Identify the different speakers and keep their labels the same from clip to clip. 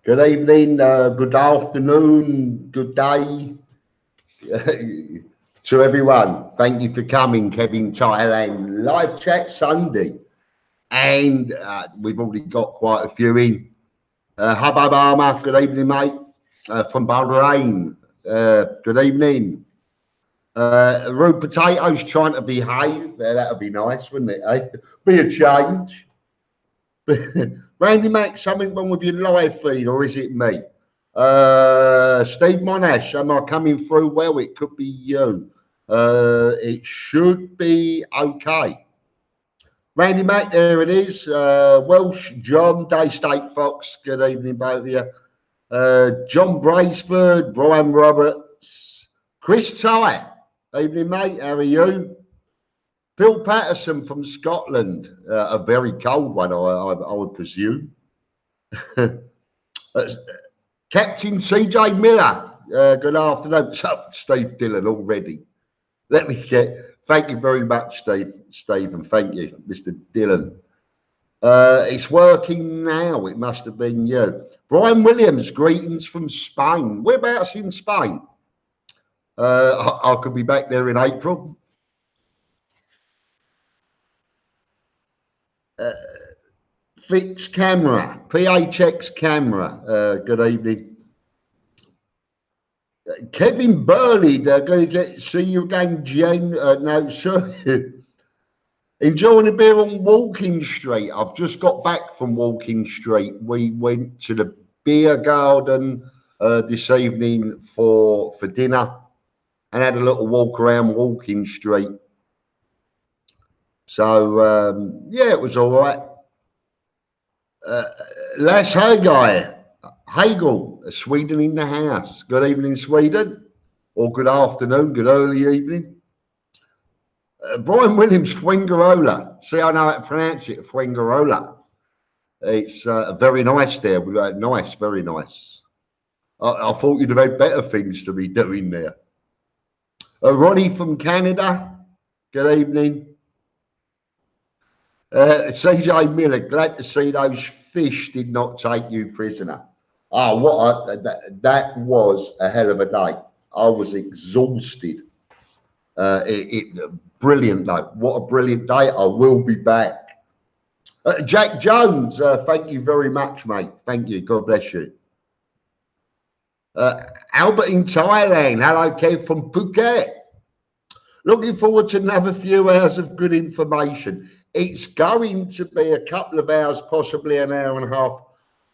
Speaker 1: Good evening, good afternoon, good day to everyone. Thank you for coming, Kev-in-Thailand live chat Sunday. And we've already got quite a few in. Habab Arma, good evening, mate, from Bahrain. Good evening. Rude Potatoes trying to behave. That'd be nice, wouldn't it? Eh? Be a change. Randy Mac, something wrong with your live feed, or is it me? Steve Monash, am I coming through well? It could be you. It should be okay. Randy Mac, there it is. Welsh John, Day State Fox, good evening, both of you. John Braceford, Brian Roberts, Chris Ty, evening, mate. How are you? Phil Patterson from Scotland, a very cold one, I would presume. Captain CJ Miller, good afternoon. So, Steve Dillon already. Let me get, thank you very much, Stephen. Thank you, Mr. Dillon. It's working now. It must have been you. Brian Williams, greetings from Spain. Whereabouts in Spain? I could be back there in April. Fix camera, PHX camera. Good evening. Kevin Burley, they're going to see you again, Jen. No, sir. Enjoying a beer on Walking Street. I've just got back from Walking Street. We went to the beer garden this evening for dinner and had a little walk around Walking Street. So, yeah, it was all right. Lass Hagel, Sweden in the house. Good evening, Sweden. Or good afternoon, good early evening. Brian Williams, Fuengirola. See, I know how to pronounce it, Fuengirola. It's very nice there. Nice, very nice. I thought you'd have had better things to be doing there. Ronnie from Canada. Good evening. CJ Miller, glad to see those fish did not take you prisoner. Oh, that was a hell of a day. I was exhausted. Brilliant though. What a brilliant day. I will be back. Jack Jones, thank you very much, mate. Thank you. God bless you. Albert in Thailand. Hello, Kev from Phuket. Looking forward to another few hours of good information. It's going to be a couple of hours, possibly an hour and a half.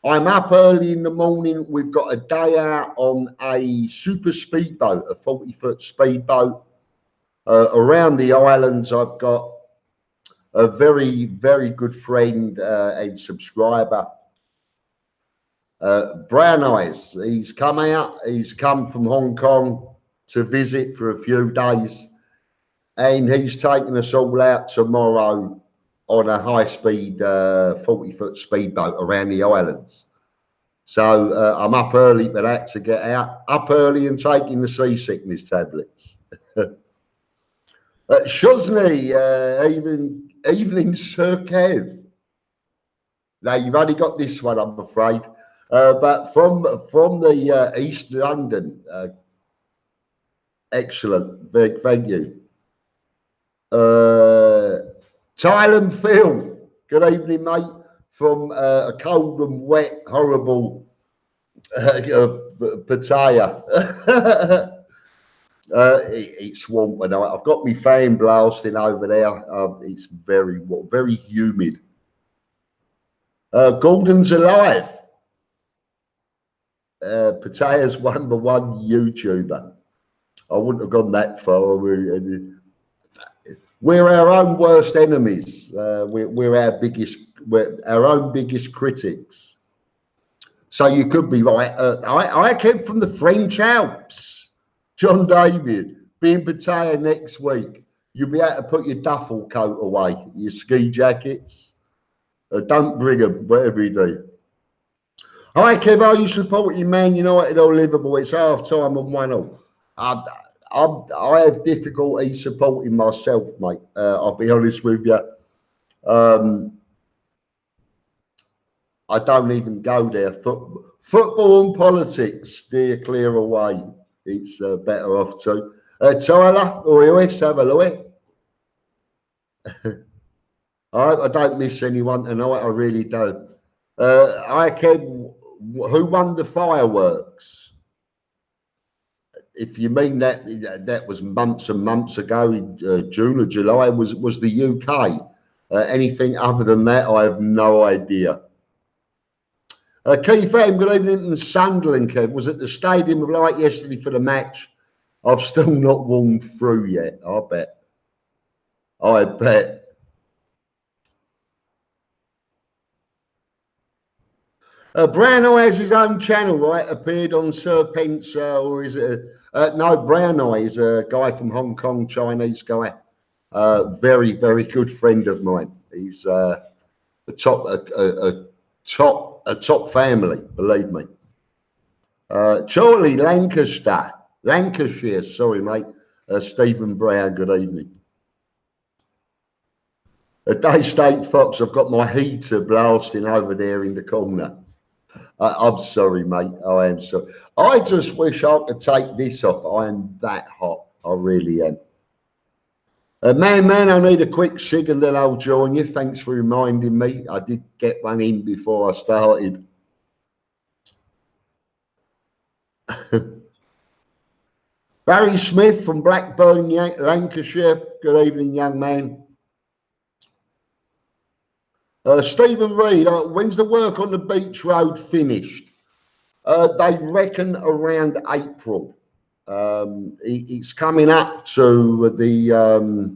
Speaker 1: I'm up early in the morning. We've got a day out on a super speedboat, a 40-foot speedboat. Around the islands, I've got a very, very good friend and subscriber, Brown Eyes. He's come out. He's come from Hong Kong to visit for a few days. And he's taking us all out tomorrow on a high-speed 40-foot speedboat around the islands. So I'm up early for that to get out. Up early and taking the seasickness tablets. Shosny, evening, Sir Kev. Now, you've only got this one, I'm afraid. But from the East London, excellent. Thank you. Thailand Phil, good evening, mate, from a cold and wet, horrible Pattaya. It's warm tonight. I've got my fan blasting over there. It's very humid. Gordon's alive. Pattaya's #1 YouTuber. I wouldn't have gone that far. We're our own worst enemies. We're our own biggest critics. So you could be right. I came from the French Alps. John David, be in Pattaya next week. You'll be able to put your duffel coat away, your ski jackets. Don't bring them, whatever you do. Hi, Kev, are you supporting Man United or Liverpool? It's half time and 1-0. I have difficulty supporting myself, mate. I'll be honest with you. I don't even go there. Football and politics, steer clear away. It's better off to. Tyler, Lewis, have a look. I hope I don't miss anyone tonight. I really do. Kev, who won the fireworks? If you mean that was months and months ago, in June or July, was the UK. Anything other than that, I have no idea. Kev-in, good evening from Sunderland, Kev. Was at the Stadium of Light yesterday for the match. I've still not warmed through yet, I bet. I bet. Brown Eye has his own channel, right? Appeared on Serpents, or is it? No, Brown Eye is a guy from Hong Kong, Chinese guy. Very, very good friend of mine. He's a top family, believe me. Charlie, Lancashire. Sorry, mate. Stephen Brown. Good evening. Day State Fox. I've got my heater blasting over there in the corner. I'm sorry, mate. I am sorry. I just wish I could take this off. I am that hot. I really am. Man, I need a quick cig and then I'll join you. Thanks for reminding me. I did get one in before I started. Barry Smith from Blackburn, Lancashire. Good evening, young man. Stephen Reed, when's the work on the beach road finished? They reckon around April. It's coming up to the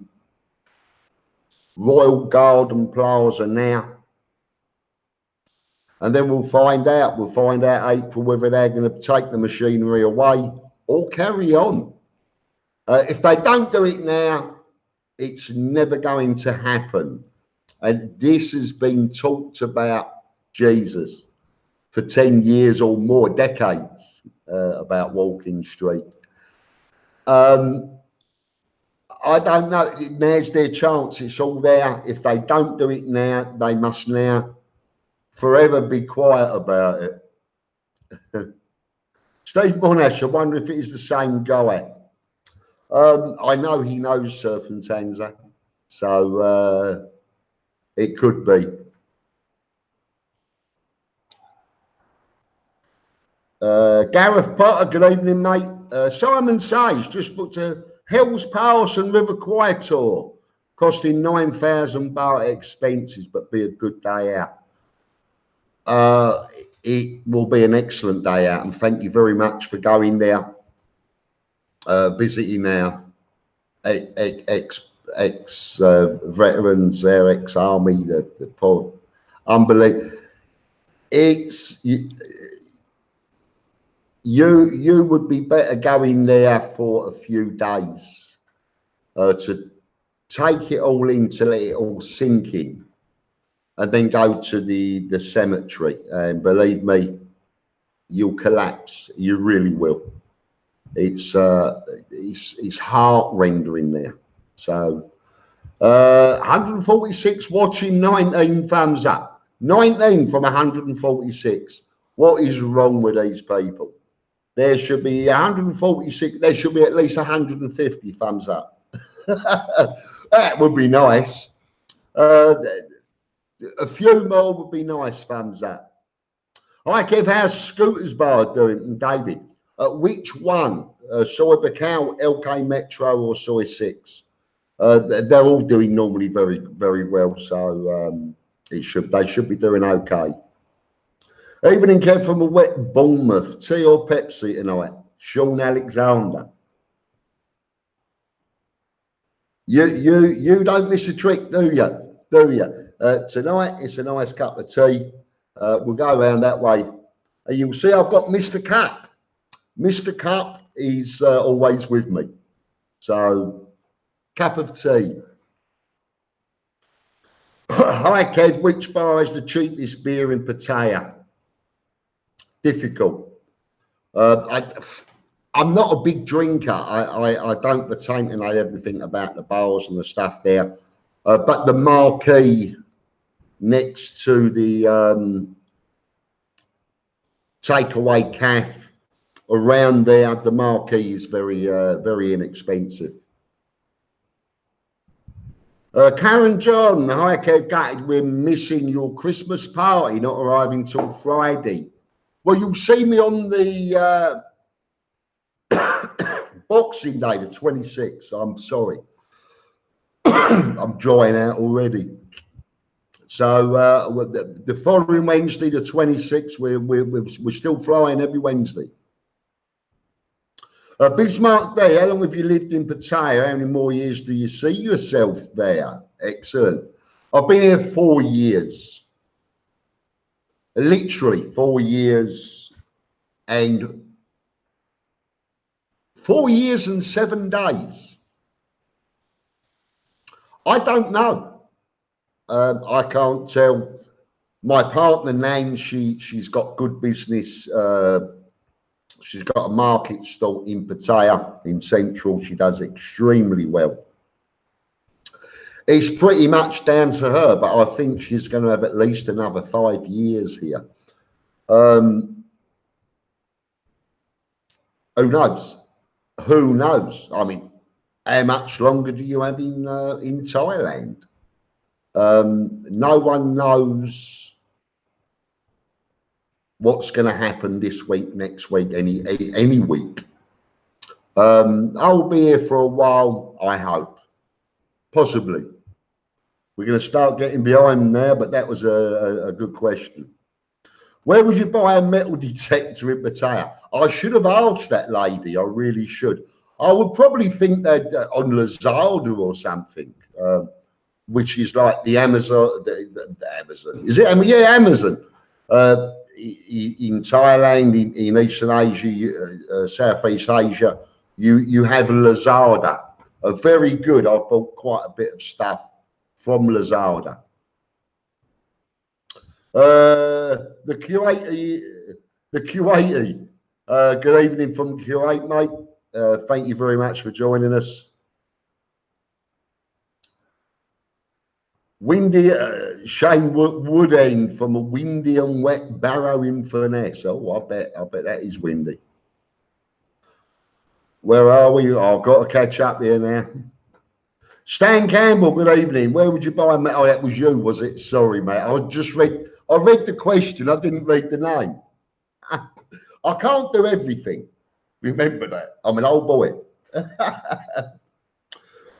Speaker 1: Royal Garden Plaza now. And then we'll find out. We'll find out April whether they're going to take the machinery away or carry on. If they don't do it now, it's never going to happen. And this has been talked about, Jesus, for 10 years or more, decades, about Walking Street. I don't know. Now's their chance. It's all there. If they don't do it now, they must now forever be quiet about it. Steve Monash, I wonder if it is the same guy. I know he knows Surf and Tanza, so it could be. Gareth Potter, good evening, mate. Simon Sage just booked a Hells Pass and River Kwai tour, costing 9,000 baht expenses, but be a good day out. It will be an excellent day out, and thank you very much for going there, visiting our ex-veterans, their ex-army, the poor, unbelievable. It's you would be better going there for a few days to take it all in, to let it all sink in, and then go to the cemetery. And believe me, you'll collapse. You really will. It's heart-rending there. So 146 watching, 19 thumbs up. 19 from 146. What is wrong with these people? There should be 146. There should be at least 150 thumbs up. That would be nice. A few more would be nice. Thumbs up. Hi, Kev. How's Scooters Bar doing? David, which one? Soy Bacau, LK Metro, or Soy 6? They're all doing normally very, very well. So they should be doing okay. Evening, Kev, from a wet Bournemouth. Tea or Pepsi tonight? Sean Alexander. You don't miss a trick, do you? Tonight it's a nice cup of tea. We'll go around that way. You'll see I've got Mr. Cup. Mr. Cup is always with me. So, cup of tea. Hi, Kev. Which bar has the cheapest beer in Pattaya? Difficult. I'm not a big drinker. I don't pertain to know everything about the bars and the stuff there. But the marquee next to the takeaway cafe around there. The marquee is very inexpensive. Karen John, hi Kev, gutted we're missing your Christmas party, not arriving till Friday. Well, you'll see me on the Boxing Day, the 26th. I'm sorry. I'm drying out already. So the following Wednesday, the 26th, we're still flying every Wednesday. Bismarck Day, how long have you lived in Pattaya? How many more years do you see yourself there? Excellent. I've been here 4 years. Literally 4 years and 4 years and 7 days. I don't know. I can't tell. My partner, Nan, she's got good business. She's got a market stall in Pattaya, in Central. She does extremely well. It's pretty much down to her, but I think she's going to have at least another 5 years here. Who knows? Who knows? I mean, how much longer do you have in Thailand? No one knows what's going to happen this week, next week, any week. I'll be here for a while, I hope. Possibly. We're going to start getting behind now, but that was a good question. Where would you buy a metal detector in Pattaya? I should have asked that lady. I really should. I would probably think that on Lazada or something, which is like the Amazon. The Amazon. Is it? Yeah, Amazon. In Thailand, in Eastern Asia, Southeast Asia, you have Lazada. Very good. I've bought quite a bit of stuff from Lazada. The Kuwaiti. Good evening from Kuwait, mate. Thank you very much for joining us. Windy, Shane Woodend from a windy and wet Barrow Inverness. Oh, I bet that is windy. Where are we? Oh, I've got to catch up here now. Stan Campbell, good evening. Where would you buy? Oh, that was you, was it? Sorry, mate. I read the question. I didn't read the name. I can't do everything. Remember that. I'm an old boy.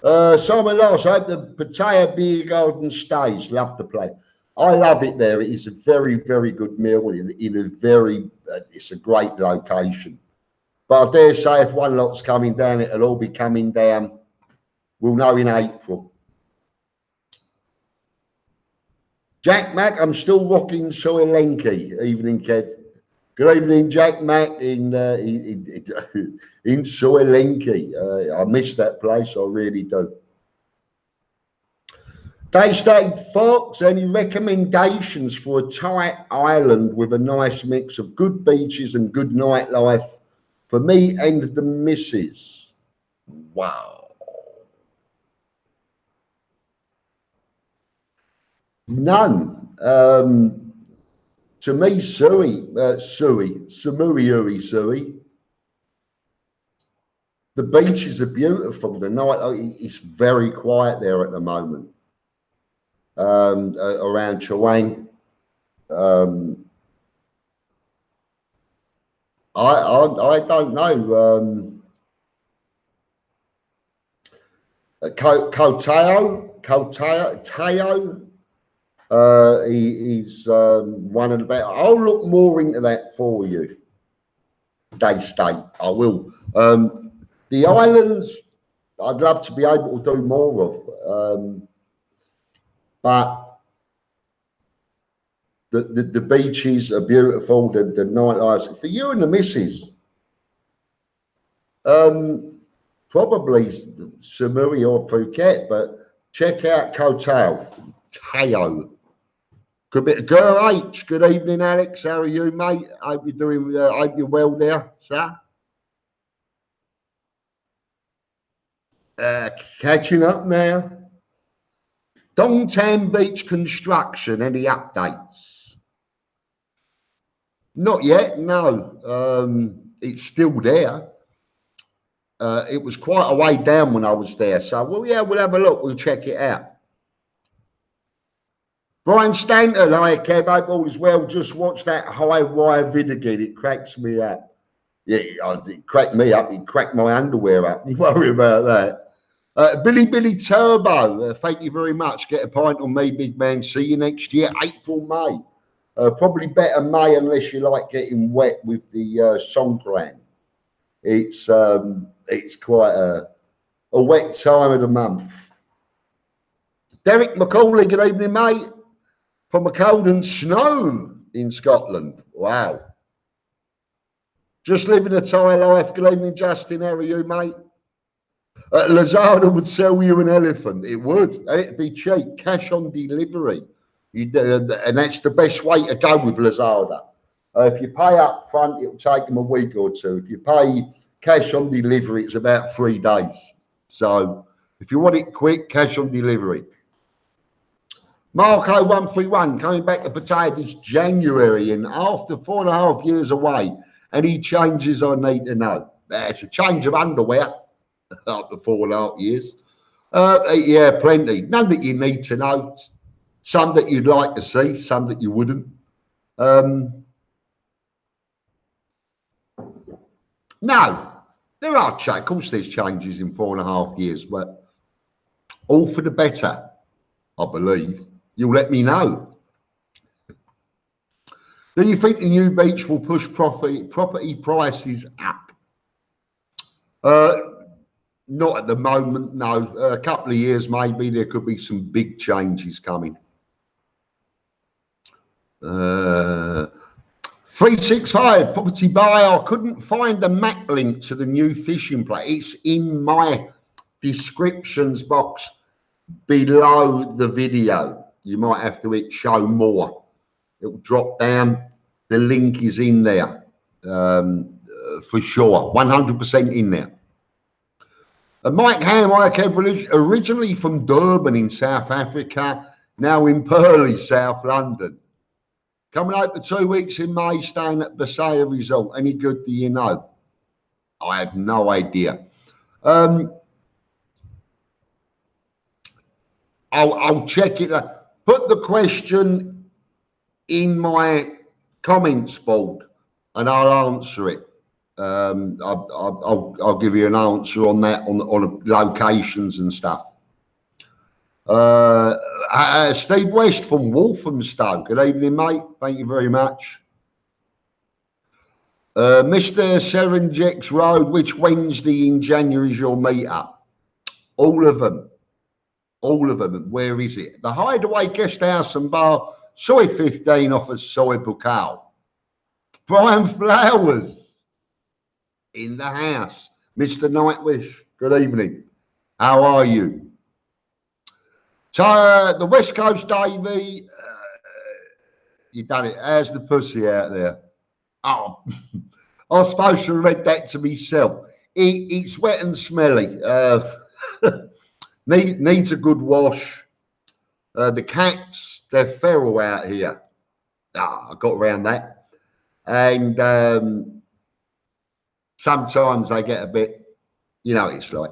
Speaker 1: Simon Loss, I had the Pattaya Beer Garden Stays. Love the place. I love it there. It is a very, very good meal in a very. It's a great location. But I dare say if one lot's coming down, it'll all be coming down. We'll know in April. Jack Mack, I'm still rocking Soy Lenki. Evening, Kev. Good evening, Jack Mack in Soy Lenki. I miss that place. I really do. Daystate Fox, any recommendations for a Thai island with a nice mix of good beaches and good nightlife for me and the missus? Wow. None. To me, Samui. The beaches are beautiful. The night, it's very quiet there at the moment. Around Chawang. I don't know. Kotao. He's one of the better. I'll look more into that for you. Daystate, I will. The islands, I'd love to be able to do more of, but the beaches are beautiful. The nightlife for you and the missus. Probably Samui or Phuket, but check out Kotao. Good bit. Girl H. Good evening, Alex. How are you, mate? Hope you're doing. Hope you're well there, sir. Catching up now. Dongtan Beach construction. Any updates? Not yet, no. It's still there. It was quite a way down when I was there. So, well, yeah, we'll have a look. We'll check it out. Brian Stanton, hi, Kev. Hope all is well. Just watch that high wire vid again. It cracks me up. Yeah, it cracked me up. It cracked my underwear up. You worry about that. Billy Turbo, thank you very much. Get a pint on me, big man. See you next year, April, May. Probably better May unless you like getting wet with the Songkran. It's quite a wet time of the month. Derek McCauley, good evening, mate. From a cold and snow in Scotland. Wow. Just living a Thai life. Good evening, Justin. How are you, mate? Lazada would sell you an elephant. It would. And it'd be cheap. Cash on delivery. And that's the best way to go with Lazada. If you pay up front, it'll take them a week or two. If you pay cash on delivery, it's about 3 days. So if you want it quick, cash on delivery. Marco 131 coming back to Pattaya this January, and after 4.5 years away, any changes I need to know? It's a change of underwear after 4.5 years. Yeah, plenty. None that you need to know. Some that you'd like to see, some that you wouldn't. No, there are changes. Of course, there's changes in 4.5 years, but all for the better, I believe. You'll let me know. Do you think the new beach will push property prices up? Not at the moment, no. A couple of years, maybe there could be some big changes coming. 365 property buyer. I couldn't find the map link to the new fishing place. It's in my descriptions box below the video. You might have to hit show more. It will drop down. The link is in there for sure. 100% in there. Mike Ham, originally from Durban in South Africa, now in Purley, South London. Coming out for 2 weeks in May, staying at Pattaya Resort. Any good do you know? I have no idea. I'll check it. Put the question in my comments board and I'll answer it. I'll give you an answer on that, on locations and stuff. Steve West from Walthamstow. Good evening, mate. Thank you very much. Mr. Serenjex Road, which Wednesday in January is your meetup? All of them. All of them. Where is it? The Hideaway Guest House and Bar, Soy 15 offers Soy Bukal. Brian Flowers in the house. Mr. Nightwish, good evening. How are you? The West Coast Davey, you done it. How's the pussy out there? Oh, I was supposed to have read that to myself. It's wet and smelly. Needs a good wash. The cats, they're feral out here. I got around that. And sometimes they get a bit, you know, it's like.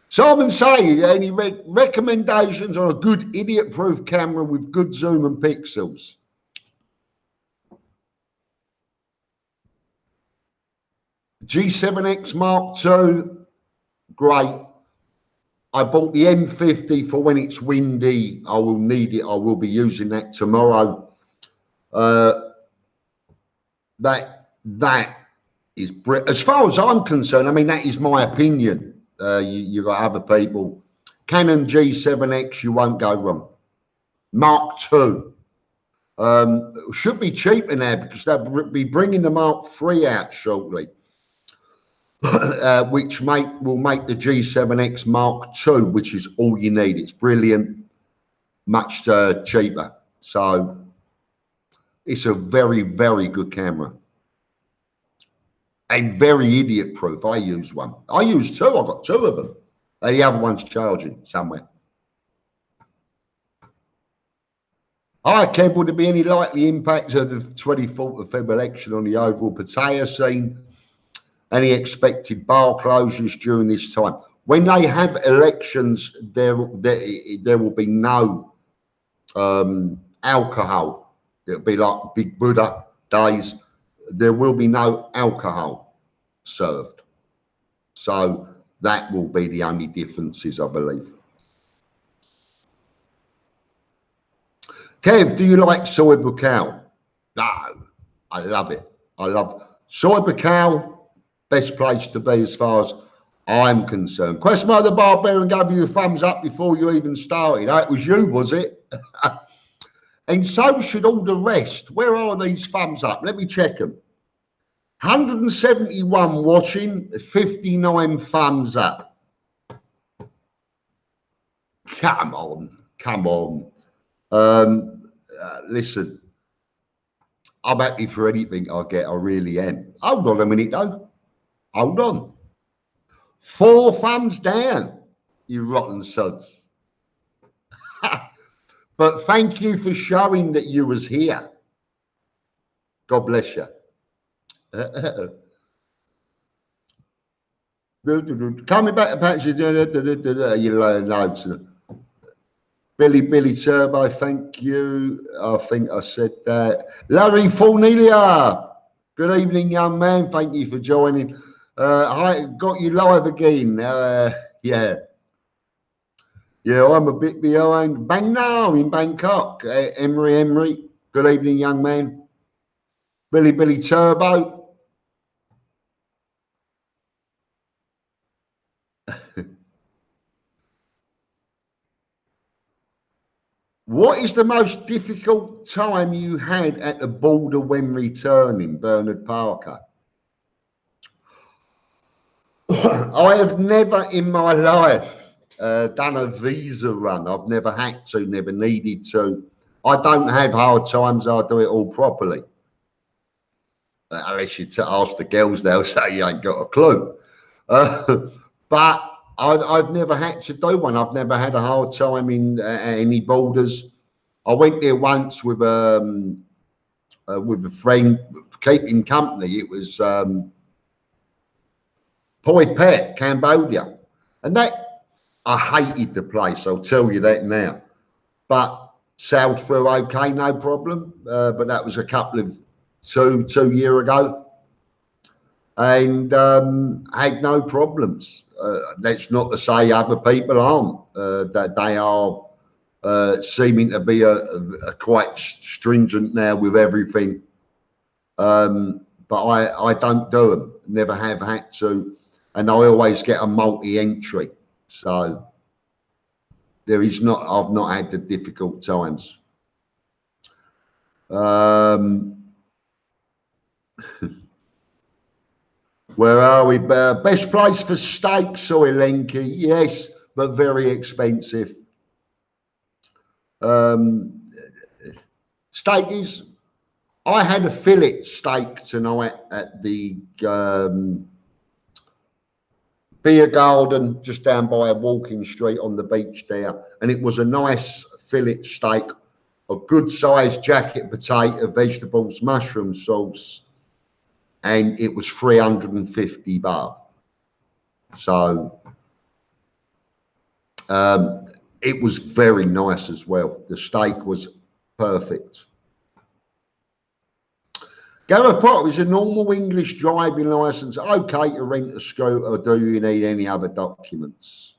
Speaker 1: Simon Say, any recommendations on a good idiot-proof camera with good zoom and pixels? G7X Mark II, great. I bought the M50 for when it's windy. I will need it. I will be using that tomorrow. That is, as far as I'm concerned, I mean, that is my opinion. You got other people. Canon G7X, you won't go wrong. Mark II should be cheaper now because they'll be bringing the Mark III out shortly, which will make the G7X Mark II, which is all you need. It's brilliant, much cheaper. So it's a very, very good camera. And very idiot proof. I use one. I use two. I've got two of them. The other one's charging somewhere. Hi, Kev. Would there be any likely impact of the 24th of Feb election on the overall Pattaya scene? Any expected bar closures during this time? When they have elections, there will be no alcohol. It'll be like Big Buddha days. There will be no alcohol served. So that will be the only differences, I believe. Kev, do you like soy bacao? No, I love it. I love soy bacao. Best place to be as far as I'm concerned. Questmo the Barbarian gave you a thumbs up before you even started. It was you, was it? And so should all the rest. Where are these thumbs up? Let me check them. 171 watching, 59 thumbs up. Come on, come on. Listen, I'm happy for anything I get. I really am. Hold on a minute, though. Hold on. 4 thumbs down, you rotten sods. But thank you for showing that you was here. God bless you. Coming back to patch, you learn loads. Billy Turbo, thank you. I think I said that. Larry Fornelia, good evening, young man. Thank you for joining. I got you live again. Yeah, I'm a bit behind. Bang now in Bangkok. Emery, good evening, young man. Billy Turbo. What is the most difficult time you had at the border when returning, Bernard Parker? I have never in my life done a visa run. I've never had to, never needed to. I don't have hard times. I do it all properly. Unless you ask the girls, they'll say you ain't got a clue. But I've never had to do one. I've never had a hard time in any borders. I went there once with a friend, keeping company. It was Poi Phet, Cambodia, and that I hated the place. I'll tell you that now. But sailed through okay, no problem. But that was a couple of two years ago, and had no problems. That's not to say other people aren't. That they are seeming to be a quite stringent now with everything. But I don't do them. Never have had to, and I always get a multi-entry. So I've not had the difficult times. Where are we? Best place for steak, Soy Lenky. Yes, but very expensive. Steak is. I had a fillet steak tonight at the beer garden just down by a walking street on the beach there, and it was a nice fillet steak, a good sized jacket potato, vegetables, mushroom sauce, and it was 350 baht. So it was very nice as well. The steak was perfect. Gareth Potter, is a normal English driving licence okay to rent a scooter, or do you need any other documents?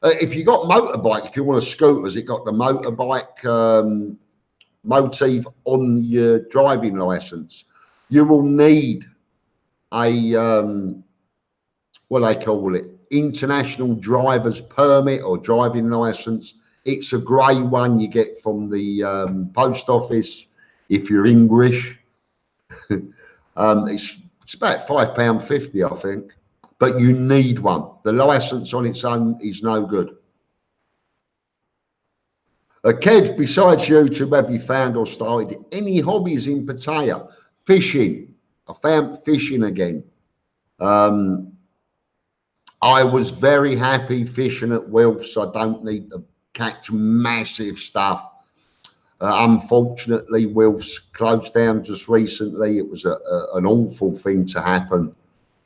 Speaker 1: If you got motorbike, if you want a scooter, has it got the motorbike motif on your driving licence? You will need a what do they call it? International driver's permit or driving licence. It's a grey one you get from the post office if you're English. It's about £5.50, I think, but you need one. The licence on its own is no good. Kev, besides YouTube, have you found or started any hobbies in Pattaya? Fishing. I found fishing again. I was very happy fishing at Wilf's. I don't need to catch massive stuff. Unfortunately, Wilf's closed down just recently. It was an awful thing to happen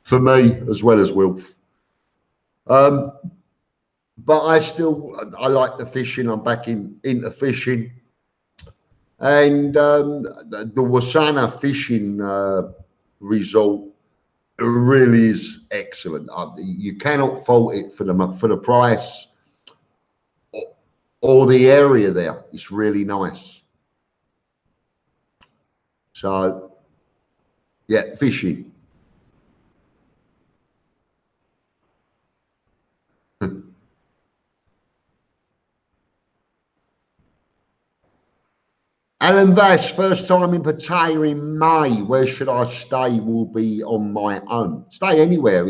Speaker 1: for me as well as Wilf. But I like the fishing. I'm back into fishing. And the Wasana fishing resort really is excellent. You cannot fault it for the price or the area there. It's really nice. So, yeah, fishing. Alan Vash, first time in Pattaya in May. Where should I stay? Will be on my own. Stay anywhere.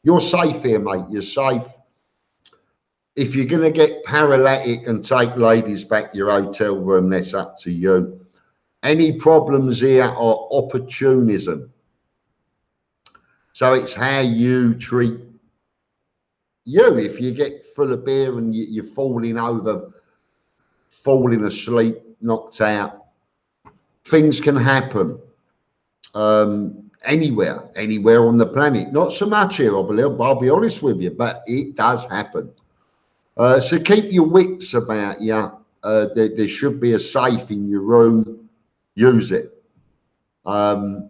Speaker 1: You're safe here, mate. You're safe. If you're going to get paralytic and take ladies back to your hotel room, that's up to you. Any problems here are opportunism. So it's how you treat you. If you get full of beer and you're falling over, falling asleep, knocked out, things can happen anywhere on the planet. Not so much here, I'll be honest with you, but it does happen. So keep your wits about you. There should be a safe in your room. Use it. Where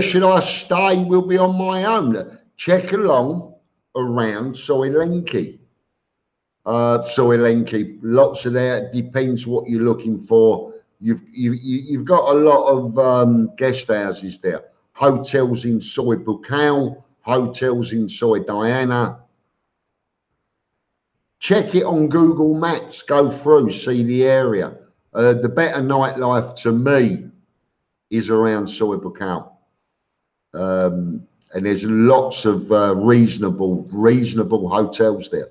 Speaker 1: should I stay? Will be on my own. Check along around Soilenki. Soilenki, lots of there. Depends what you're looking for. You've got a lot of guest houses there. Hotels in Soy Bucal, hotels in Soy Diana. Check it on Google Maps. Go through, see the area. The better nightlife to me is around Soy Bucal. And there's lots of reasonable hotels there.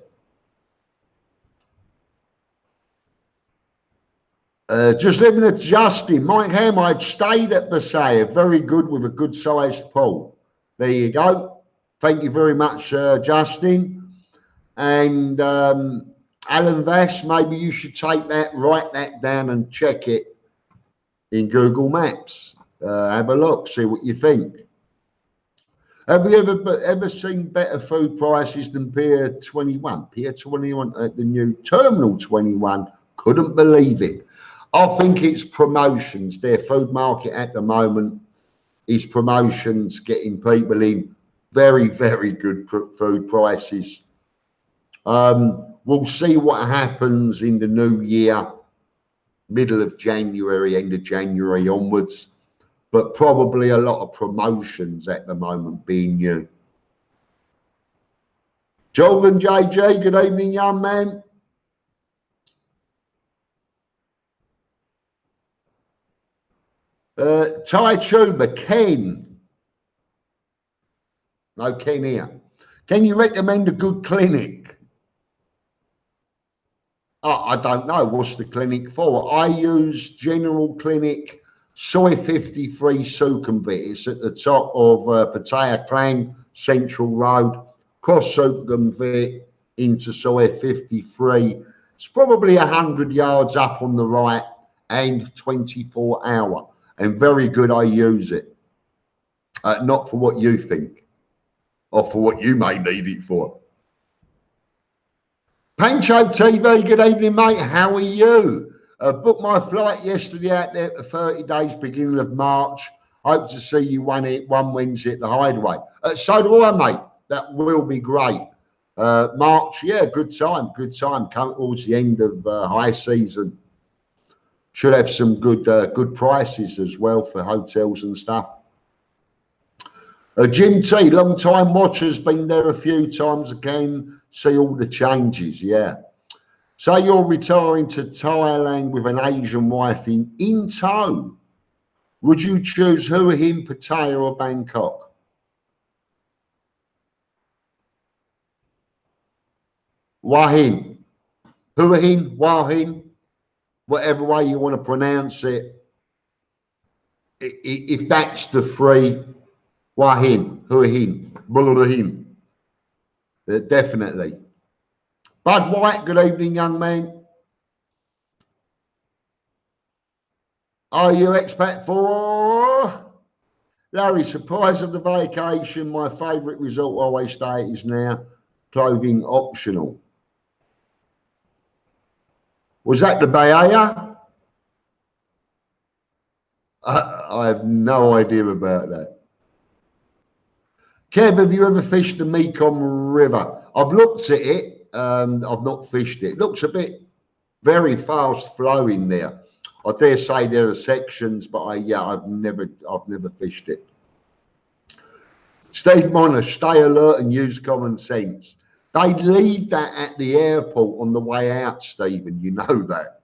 Speaker 1: Just living at Justin. Mike Ham, I'd stayed at Pattaya. Very good with a good sized pool. There you go. Thank you very much, Justin. And Alan Vass, maybe you should take that, write that down and check it in Google Maps. Have a look, see what you think. Have you ever seen better food prices than Pier 21? Pier 21 at the new Terminal 21. Couldn't believe it. I think it's promotions. Their food market at the moment is promotions, getting people in very, very good food prices. We'll see what happens in the new year, middle of January, end of January onwards, but probably a lot of promotions at the moment being new. Jovan JJ, good evening, young man. Thai Tuber, Ken. No Ken here. Can you recommend a good clinic? Oh, I don't know. What's the clinic for? I use General Clinic Soy 53 Sukhumvit. It's at the top of Pattaya Klang Central Road, cross Sukhumvit into Soy 53. It's probably 100 yards up on the right and 24-hour. And very good, I use it. Not for what you think or for what you may need it for. Pancho TV, good evening, mate. How are you? Booked my flight yesterday out there for 30 days, beginning of March. Hope to see you one Wednesday at the Hideaway. So do I, mate. That will be great. March, yeah, good time. Coming towards the end of high season. Should have some good prices as well for hotels and stuff. Jim T, long time watcher's been there a few times again. See all the changes, yeah. So you're retiring to Thailand with an Asian wife in tow. Would you choose Hua Hin, Pattaya or Bangkok? Wahin. Hua Hin, Wahin, whatever way you want to pronounce it. If that's the three, Wahin, Hua Hin, Bulahin. Definitely. Bud White, good evening, young man. Are you expat for? Larry, surprise of the vacation. My favourite resort I always stay is now clothing optional. Was that the Pattaya? I have no idea about that. Kev, have you ever fished the Mekong River? I've looked at it. I've not fished it. It looks a bit very fast flowing there. I dare say there are sections, but I've never fished it. Steve Monash, stay alert and use common sense. They leave that at the airport on the way out, Stephen. You know that.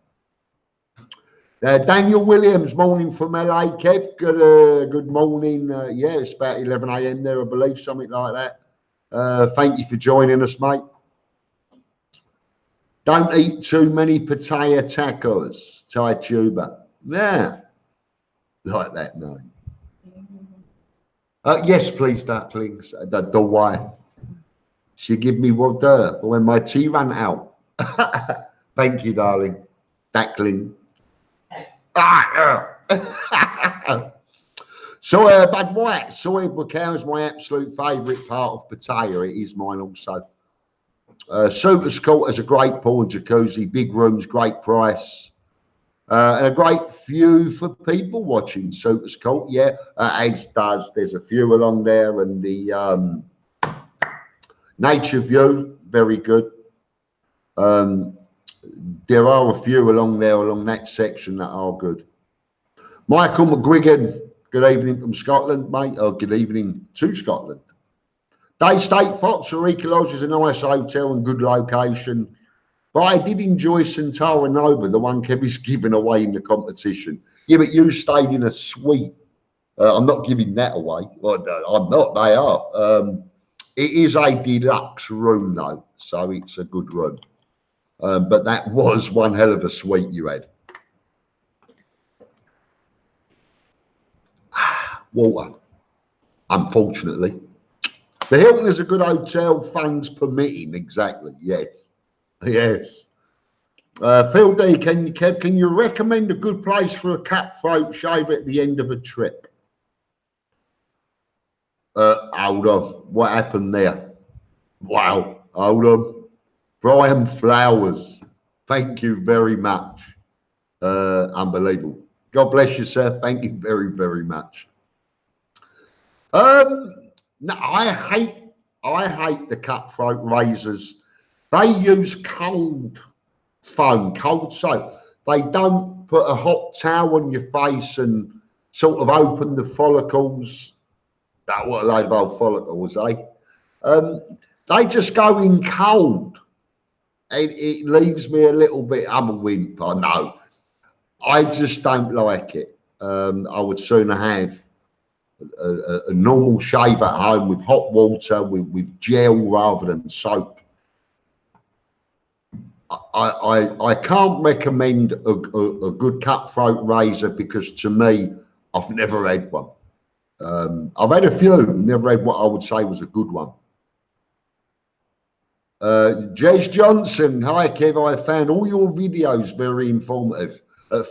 Speaker 1: Daniel Williams, morning from LA. Kev, good morning. Yeah, it's about 11 a.m. there, I believe, something like that. Thank you for joining us, mate. Don't eat too many Pattaya tacos, Thai tuber. Yeah, like that name. Yes, please, ducklings. The wife. She give me water when my tea ran out. Thank you, darling. Duckling. Soy bad white. Soy bacao is my absolute favourite part of Pattaya. It is mine also. Super's Court has a great pool and jacuzzi, big rooms, great price. And a great view for people watching Super's Court, yeah, as does. There's a few along there, and the nature view, very good. There are a few along there, along that section, that are good. Michael McGuigan, good evening from Scotland, mate, or good evening to Scotland. Day State Foxarika Lodge is a nice hotel and good location. But I did enjoy Centaur Nova, the one Kevin's given away in the competition. Yeah, but you stayed in a suite. I'm not giving that away. Well, I'm not. They are. It is a deluxe room, though, so it's a good room. But that was one hell of a suite you had. Water, unfortunately. The Hilton is a good hotel, funds permitting. Exactly. Yes. Yes. Phil D, can you recommend a good place for a cutthroat shave at the end of a trip? Hold on. What happened there? Wow. Hold on. Brian Flowers. Thank you very much. Unbelievable. God bless you, sir. Thank you very, very much. No, I hate the cutthroat razors. They use cold foam, cold soap. They don't put a hot towel on your face and sort of open the follicles. That what a load of old follicles, eh? They just go in cold. It leaves me a little bit, I'm a wimp, I know. I just don't like it. I would sooner have a normal shave at home with hot water, with gel rather than soap. I can't recommend a good cutthroat razor because to me, I've never had one. I've had a few, never had what I would say was a good one. Jez Johnson, hi Kev, I found all your videos very informative.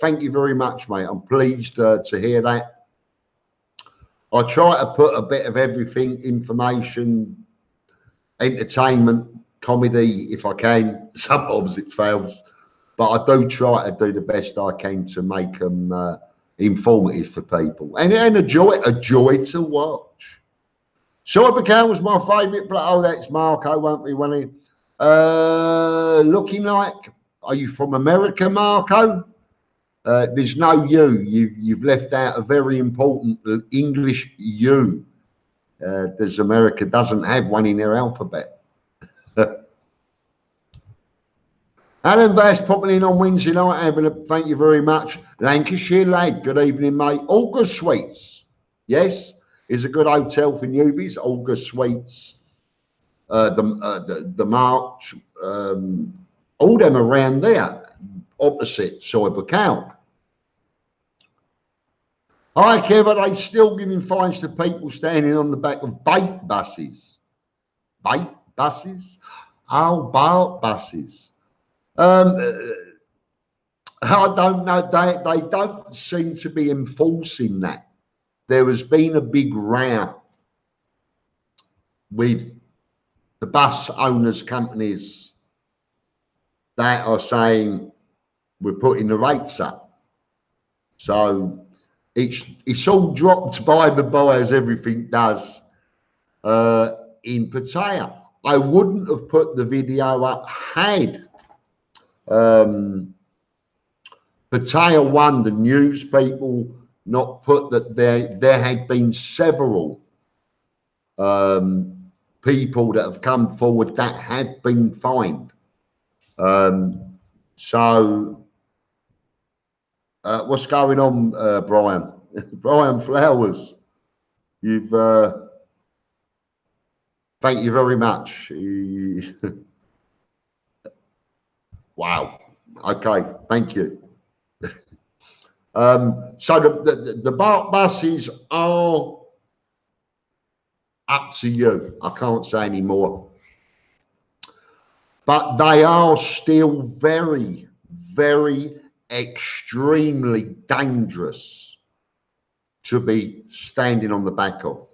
Speaker 1: Thank you very much, mate. I'm pleased to hear that. I try to put a bit of everything, information, entertainment, comedy, if I can. Sometimes it fails, but I do try to do the best I can to make them informative for people and a joy to watch. So Bacall was my favourite player. Oh, that's Marco, won't be winning. Looking like, are you from America, Marco? There's no U. You've left out a very important English U. Because America doesn't have one in their alphabet. Alan Bass popping in on Wednesday night. Thank you very much. Lancashire lad, good evening, mate. August Suites, yes, is a good hotel for newbies. August Suites, the March, all them around there, opposite Soy Bacall. Hi, Kev, are they still giving fines to people standing on the back of bait buses? Bait buses? Oh, BART buses. I don't know. They don't seem to be enforcing that. There has been a big row with the bus owners companies that are saying we're putting the rates up. So it's all dropped by the by, as everything does in Pattaya. I wouldn't have put the video up had Pattaya One, the news people, not put that there had been several people that have come forward that have been fined. So what's going on, Brian? Brian Flowers, you've thank you very much. Wow. Okay, thank you. So the BART buses are up to you. I can't say any more. But they are still very, very extremely dangerous to be standing on the back of.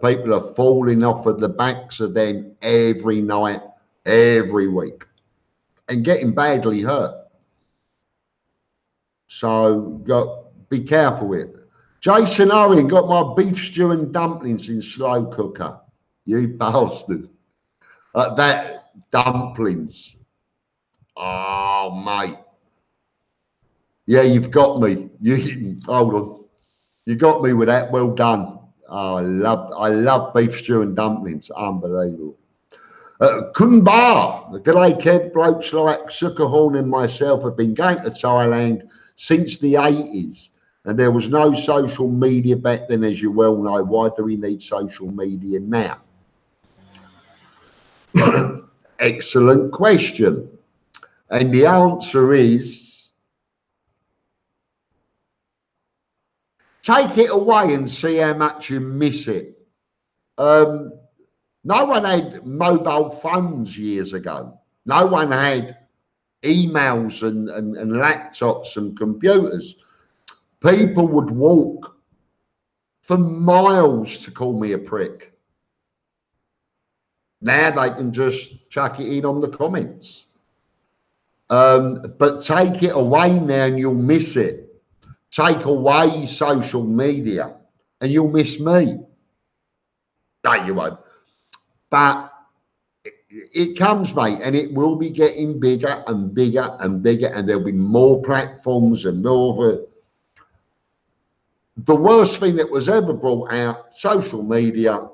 Speaker 1: People are falling off of the backs of them every night, every week, and getting badly hurt. So be careful with it. Jason Owen, got my beef stew and dumplings in slow cooker. You bastard. That dumplings. Oh, mate. Yeah, you've got me. Hold on. You got me with that. Well done. Oh, I love beef stew and dumplings. Unbelievable. Kunbar. G'day, Kev. Blokes like Sukahorn and myself have been going to Thailand since the 80s. And there was no social media back then, as you well know. Why do we need social media now? Excellent question. And the answer is, take it away and see how much you miss it. No one had mobile phones years ago. No one had emails and laptops and computers. People would walk for miles to call me a prick. Now they can just chuck it in on the comments. But take it away now and you'll miss it. Take away social media and you'll miss me. No, you won't. But it comes, mate, and it will be getting bigger and bigger and bigger, and there'll be more platforms and more of a... The worst thing that was ever brought out, social media,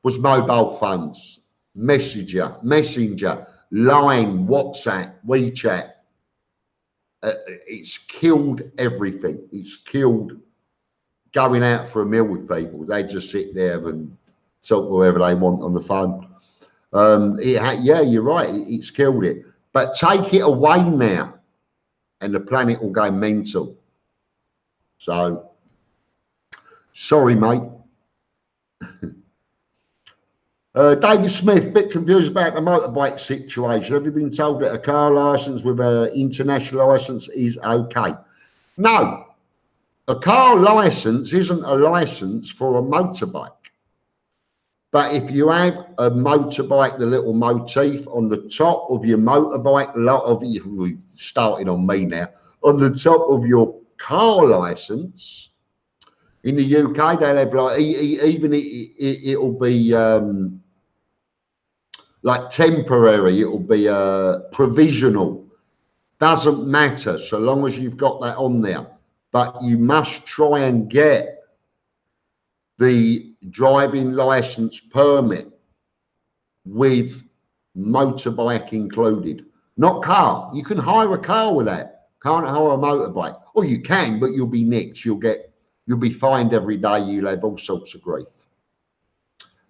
Speaker 1: was mobile phones, Messenger, Line, WhatsApp, WeChat. It's killed everything. It's killed going out for a meal with people. They just sit there and talk whoever they want on the phone. Yeah, you're right. It's killed it. But take it away now, and the planet will go mental. So, sorry, mate. David Smith, bit confused about the motorbike situation. Have you been told that a car license with an international license is okay? No, a car license isn't a license for a motorbike. But if you have a motorbike, the little motif on the top of your motorbike, we starting on me now, on the top of your car license, in the UK, they'll have like, even it'll be like temporary, it'll be provisional. Doesn't matter so long as you've got that on there. But you must try and get the driving license permit with motorbike included. Not car. You can hire a car with that. Can't hire a motorbike. Or you can, but you'll be nicked. You'll be fined every day. You'll have all sorts of grief.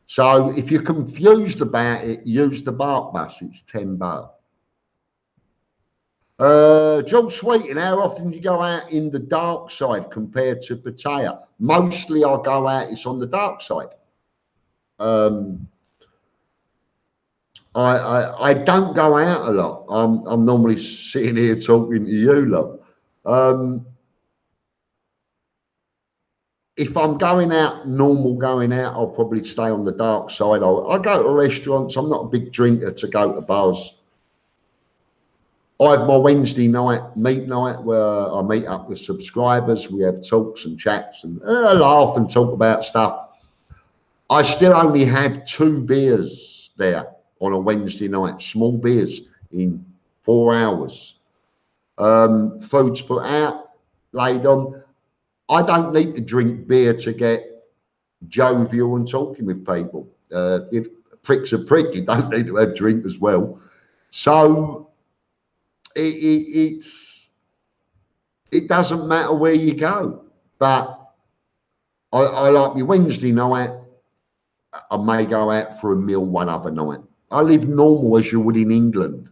Speaker 1: So if you're confused about it, use the BART bus. It's £10. John Sweeting, how often do you go out in the dark side compared to Pattaya? Mostly I go out, it's on the dark side. I don't go out a lot. I'm normally sitting here talking to you lot. If I'm going out, normal going out, I'll probably stay on the dark side. I go to restaurants. I'm not a big drinker to go to bars. I have my Wednesday night meet night where I meet up with subscribers. We have talks and chats and laugh and talk about stuff. I still only have 2 beers there on a Wednesday night, small beers in 4 hours. Food's put out, laid on. I don't need to drink beer to get jovial and talking with people. If prick's a prick, you don't need to have drink as well. So it doesn't matter where you go. But I like my Wednesday night. I may go out for a meal one other night. I live normal as you would in England,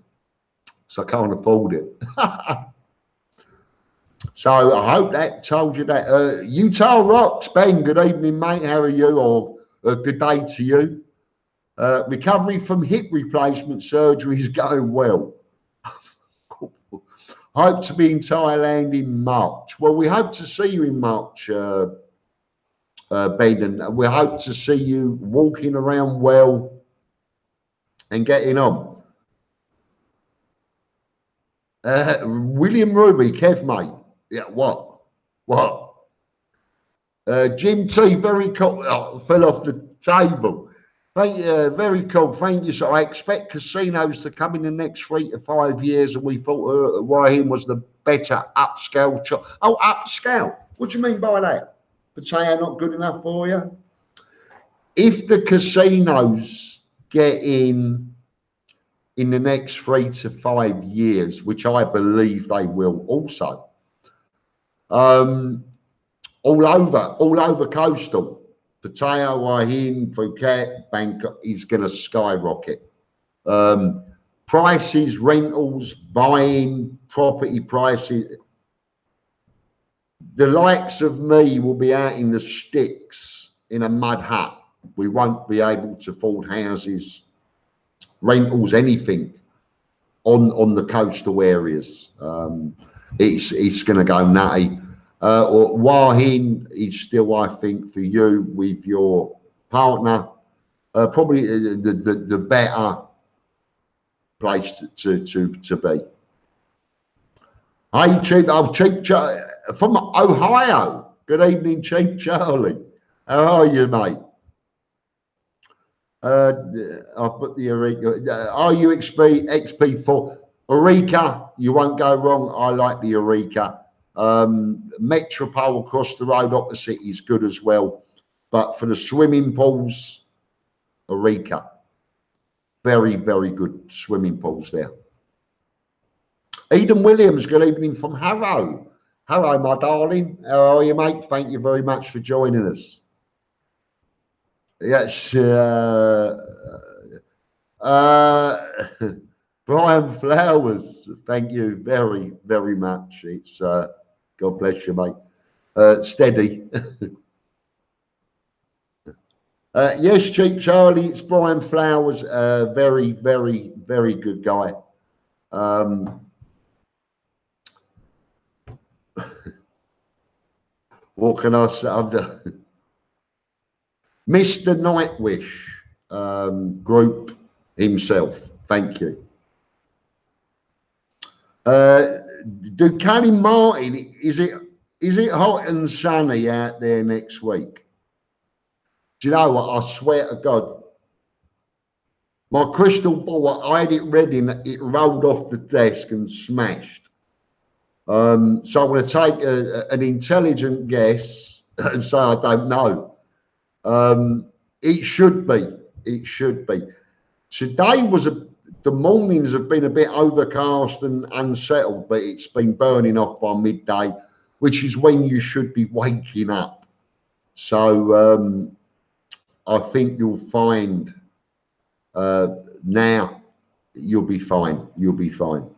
Speaker 1: so I can't afford it. So I hope that told you that. Utah rocks, Ben. Good evening, mate. How are you? Or good day to you. Recovery from hip replacement surgery is going well. Hope to be in Thailand in March. Well, we hope to see you in March, Ben, and we hope to see you walking around well and getting on. William Ruby, Kev, mate. Yeah, what? Jim T, very cool. Oh, fell off the table. Thank you, very cool. Thank you. So I expect casinos to come in the next 3 to 5 years, and we thought Raheem was the better upscale. Oh, upscale. What do you mean by that? Pattaya not good enough for you? If the casinos get in the next 3 to 5 years, which I believe they will also, all over coastal, Pattaya, Wahin, Phuket, Bangkok is going to skyrocket. Prices, rentals, buying, property prices. The likes of me will be out in the sticks in a mud hut. We won't be able to afford houses, rentals, anything on the coastal areas. It's going to go nutty. Wahin is still, I think, for you with your partner, probably the better place to be. Hey, Cheap from Ohio. Good evening, Cheap Charlie. How are you, mate? I'll put the Eureka. Are you XP4? Eureka, you won't go wrong. I like the Eureka. Metropole across the road opposite is good as well. But for the swimming pools, Eureka. Very, very good swimming pools there. Eden Williams, good evening from Harrow. Hello, my darling. How are you, mate? Thank you very much for joining us. Yes, Brian Flowers, thank you very, very much. It's God bless you, mate. Steady. Yes, Cheap Charlie, it's Brian Flowers. Very, very, very good guy. What can I say? Mr. Nightwish group himself. Thank you. Ducati Martin, is it hot and sunny out there next week? Do you know what? I swear to God, my crystal ball, I had it ready and it rolled off the desk and smashed. So I'm going to take an intelligent guess and say I don't know. It should be. It should be. Today was the mornings have been a bit overcast and unsettled, but it's been burning off by midday, which is when you should be waking up. So I think you'll find now you'll be fine. You'll be fine.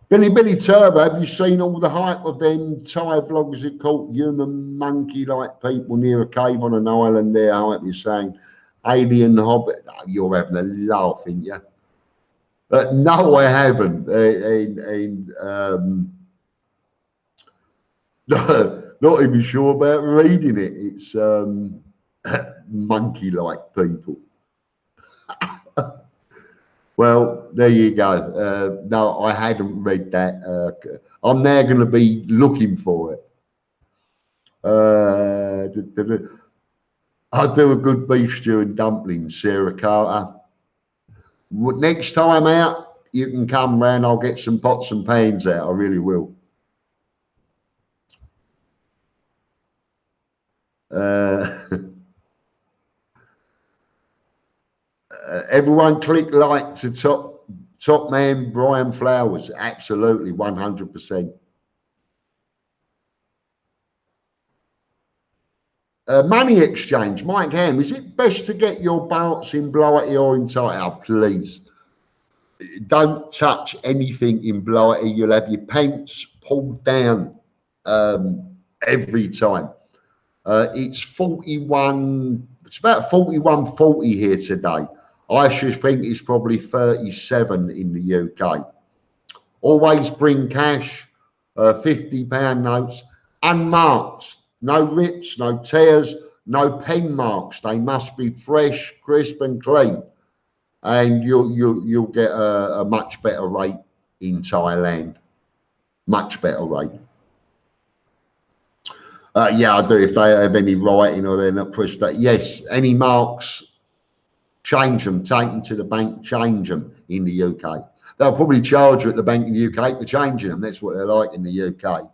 Speaker 1: Billy Turbo, have you seen all the hype of them Thai vlogs that called human monkey-like people near a cave on an island there? Hype is saying Alien Hobbit. Oh, you're having a laugh, ain't you? No, I haven't. Not even sure about reading it. It's monkey-like people. Well, there you go. No, I hadn't read that. I'm now going to be looking for it. I do a good beef stew and dumplings, Sarah Carter. Next time out, you can come round. I'll get some pots and pans out. I really will. Everyone click like to top man Brian Flowers. Absolutely, 100%. Money exchange, Mike Ham. Is it best to get your belts in Blowerty or in tight? Oh, please don't touch anything in Blowerty. You'll have your pants pulled down every time. It's 41. It's about 41.40 here today. I should think it's probably 37 in the UK. Always bring cash, £50 notes, unmarked, no rips, no tears, no pen marks. They must be fresh, crisp, and clean, and you'll get a much better rate in Thailand. Much better rate. Yeah, I do. If they have any writing or they're not pushed that, yes, any marks. Change them, take them to the bank, change them in the UK. They'll probably charge you at the bank in the UK for changing them. That's what they're like in the UK.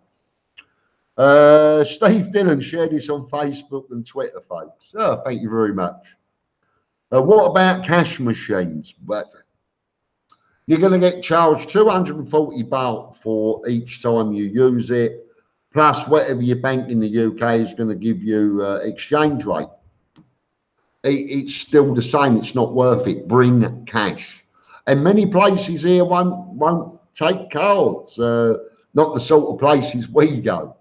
Speaker 1: Steve Dillon shared this on Facebook and Twitter, folks. Oh, thank you very much. What about cash machines? But you're going to get charged 240 baht for each time you use it, plus whatever your bank in the UK is going to give you exchange rate. It's still the same. It's not worth it. Bring cash. And many places here won't take cards. Not the sort of places we go.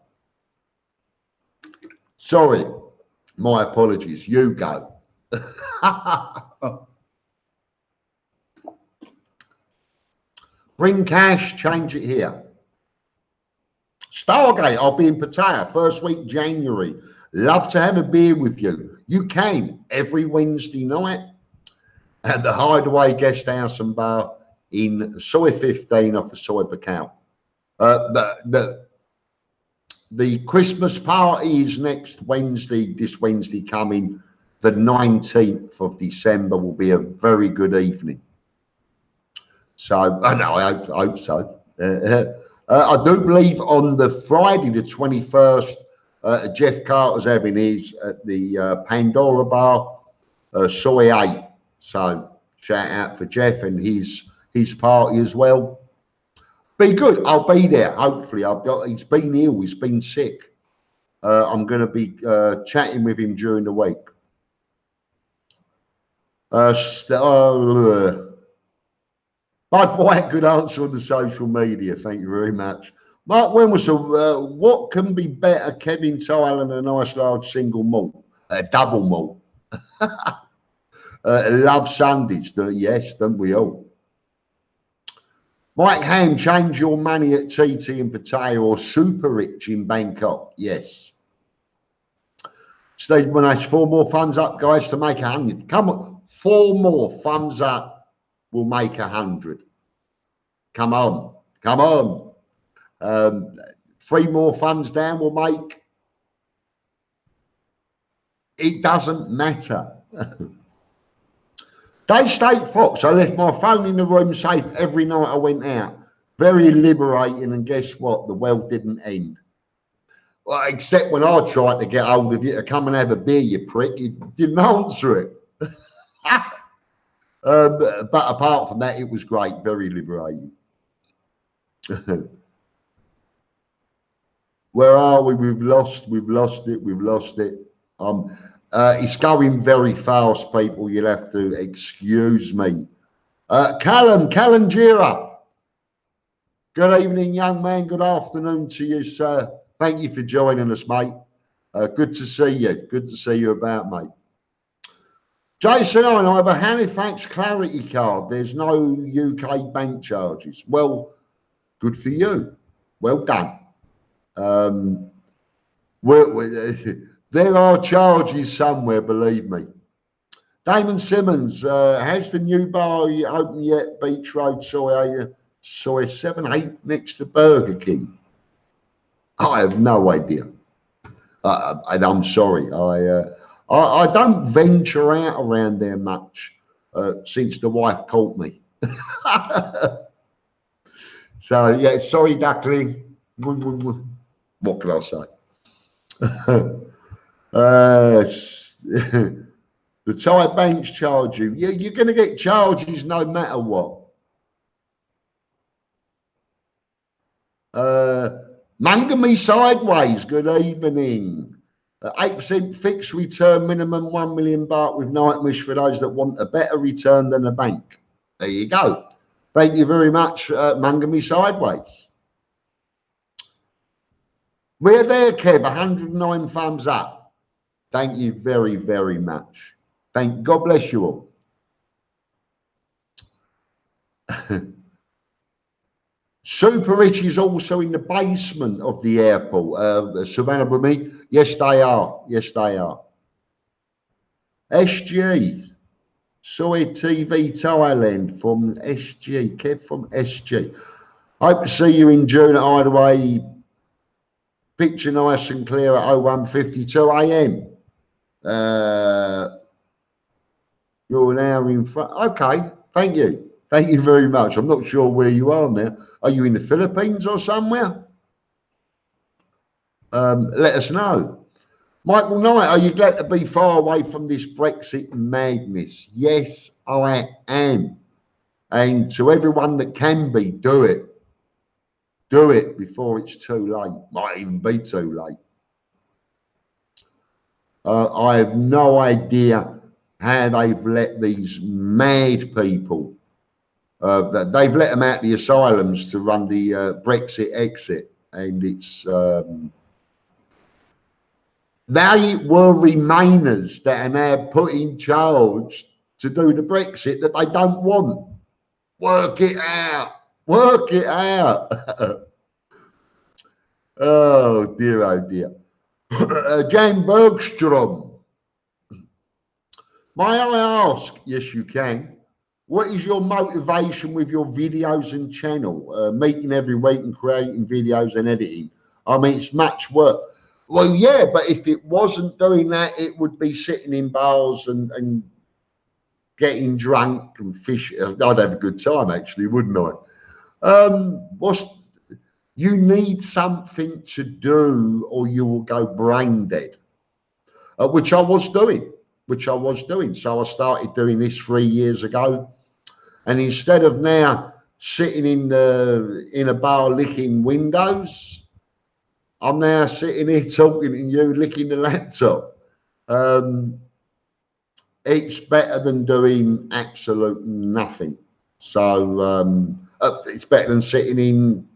Speaker 1: Sorry, my apologies. You go. Bring cash. Change it here. Stargate. I'll be in Pattaya first week January. Love to have a beer with you. You can every Wednesday night at the Hideaway Guest House and Bar in Soy 15 off the Soy Bacau. The Christmas party is next Wednesday. This Wednesday coming, the 19th of December, will be a very good evening. So, I hope so. I do believe on the Friday, the 21st, Jeff Carter's having his at the Pandora Bar, Soy 8. So shout out for Jeff and his party as well. Be good. I'll be there. Hopefully, he's been ill. He's been sick. I'm going to be chatting with him during the week. Bud White, good answer on the social media. Thank you very much. Mark Wilmerson, what can be better, Kev-in-Thailand, a nice large single malt, a double malt? Love Sundays, yes, don't we all? Mike Ham, change your money at TT in Pattaya or Super Rich in Bangkok, yes. Steve Monash, 4 more thumbs up, guys, to make 100. Come on, 4 more thumbs up will make 100. Come on, come on. 3 more thumbs down will make. It doesn't matter. Day State Fox, I left my phone in the room safe every night I went out. Very liberating, and guess what? The world didn't end. Well, except when I tried to get hold of you to come and have a beer, you prick. You didn't answer it. But apart from that, it was great. Very liberating. Where are we? We've lost it. It's going very fast, people. You'll have to excuse me. Callum Gira. Good evening, young man. Good afternoon to you, sir. Thank you for joining us, mate. Good to see you. Good to see you about, mate. Jason, I have a Halifax Clarity card. There's no UK bank charges. Well, good for you. Well done. There are charges somewhere, believe me. Damon Simmons, has the new bar open yet? Beach Road, Soy 7-8 next to Burger King. I have no idea. And I'm sorry. I don't venture out around there much since the wife caught me. So, yeah, sorry, duckling. What can I say? The Thai banks charge you. You're going to get charges no matter what. Mangami Sideways, good evening. 8% fixed return, minimum 1 million baht with Nightwish for those that want a better return than a bank. There you go. Thank you very much, Mangami Sideways. We're there, Kev. 109 thumbs up. Thank you very, very much. God bless you all. Super Rich is also in the basement of the airport. Savannah with me? Yes, they are. Yes, they are. SG. Soy TV Thailand from SG. Kev from SG. Hope to see you in June at Hideaway. Picture nice and clear at 01:52 AM. You're an hour in front. Okay, thank you. Thank you very much. I'm not sure where you are now. Are you in the Philippines or somewhere? Let us know. Michael Knight, are you glad to be far away from this Brexit madness? Yes, I am. And to everyone that can be, do it. Do it before it's too late. Might even be too late. I have no idea how they've let these mad people, they've let them out the asylums to run the Brexit exit. And it's, they were Remainers that are now put in charge to do the Brexit that they don't want. Work it out. Work it out. Oh dear, oh dear. Jane Bergstrom. May I ask? Yes, you can. What is your motivation with your videos and channel? Meeting every week and creating videos and editing. I mean, it's much work. Well, yeah, but if it wasn't doing that, it would be sitting in bars and getting drunk and fish. I'd have a good time, actually, wouldn't I? You need something to do or you will go brain dead, which I was doing. So I started doing this 3 years ago. And instead of now sitting in a bar licking windows, I'm now sitting here talking to you, licking the laptop. It's better than doing absolute nothing. So it's better than sitting in,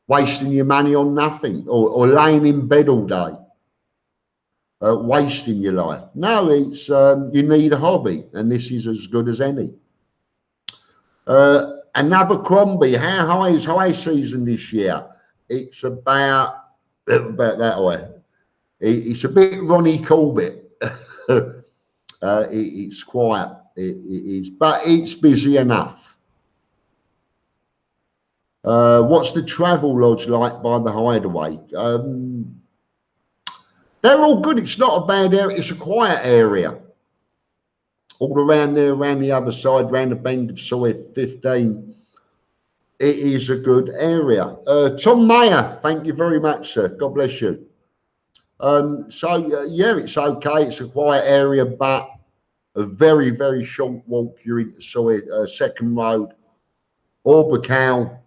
Speaker 1: wasting your money on nothing, or laying in bed all day, wasting your life. No, it's you need a hobby, and this is as good as any. Another Crombie. How high is high season this year? It's about that way. It's a bit Ronnie Corbett. It's quiet. It is, but it's busy enough. What's the travel lodge like by the Hideaway? They're all good. It's not a bad area. It's a quiet area. All around there, around the other side, around the bend of Soy 15. It is a good area. Tom Mayer, thank you very much, sir. God bless you. Yeah, it's okay. It's a quiet area, but a very, very short walk. You're into Soy Second Road, or Bacau,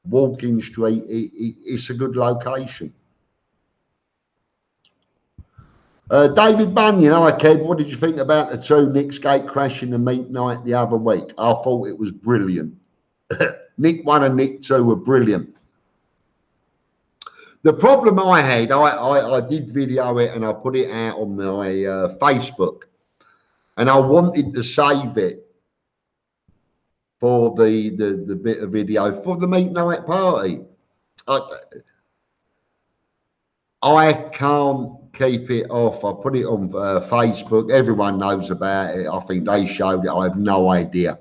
Speaker 1: Walking Street. It's a good location. David Bunyan, hi Kev, what did you think about the two Nick's Gate crashing the meet night the other week? I thought it was brilliant. Nick 1 and Nick 2 were brilliant. The problem I had, I did video it and I put it out on my Facebook. and I wanted to save it for the bit of video for the meet night party. I can't keep it off. I put it on Facebook. Everyone knows about it. I think they showed it. I have no idea.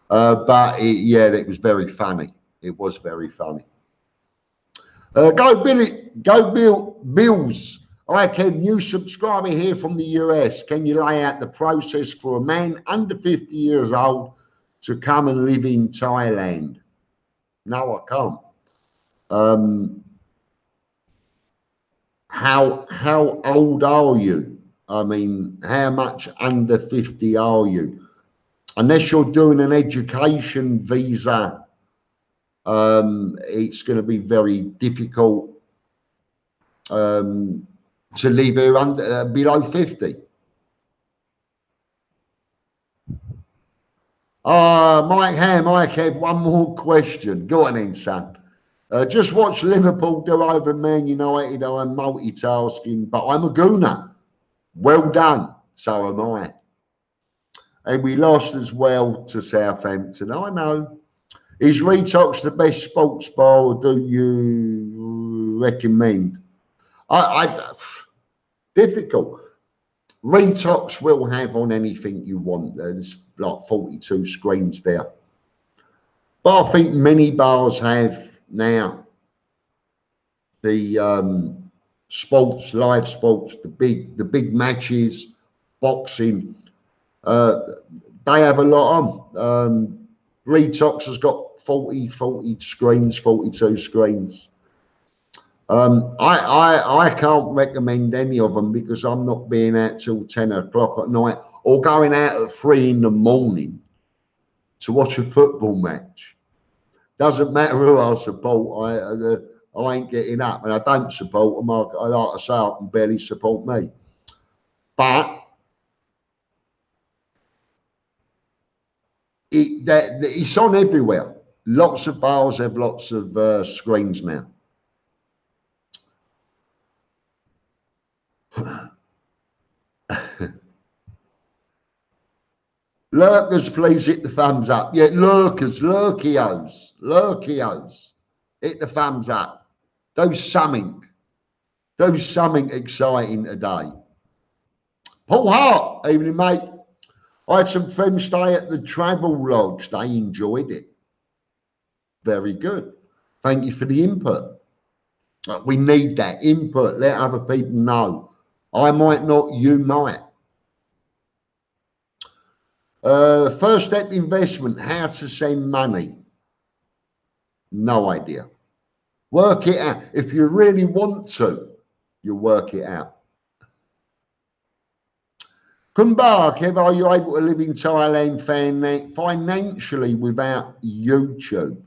Speaker 1: But yeah, it was very funny. It was very funny. Go Billy, Bills. Hi Ken, new subscriber here from the US. Can you lay out the process for a man under 50 years old to come and live in Thailand? No, I can't. How old are you? I mean, how much under 50 are you? Unless you're doing an education visa, it's going to be very difficult to live here under below 50. Mike have one more question. Go on then, son. Just watch Liverpool do over Man United. I'm multitasking, but I'm a gooner. Well done. So am I. And we lost as well to Southampton. I know. Is Retox the best sports bar, or do you recommend? Difficult. Retox will have on anything you want. There's like 42 screens there. But I think many bars have now the sports, live sports, the big matches, boxing. They have a lot on. Retox has got 40 screens, 42 screens. I can't recommend any of them because I'm not being out till 10 o'clock at night or going out at 3 in the morning to watch a football match. Doesn't matter who I support, I ain't getting up, and I don't support them. I like to say I can barely support me. But it's on everywhere. Lots of bars have lots of screens now. Lurkers, please hit the thumbs up. Yeah, lurkers, lurkios. Hit the thumbs up. Do something exciting today. Paul Hart, evening, mate. I had some friends stay at the Travel Lodge. They enjoyed it. Very good. Thank you for the input. We need that input. Let other people know. I might not, you might. First step investment, how to send money. No idea. Work it out. If you really want to, you work it out. Kumbar, Kev, are you able to live in Thailand financially without YouTube?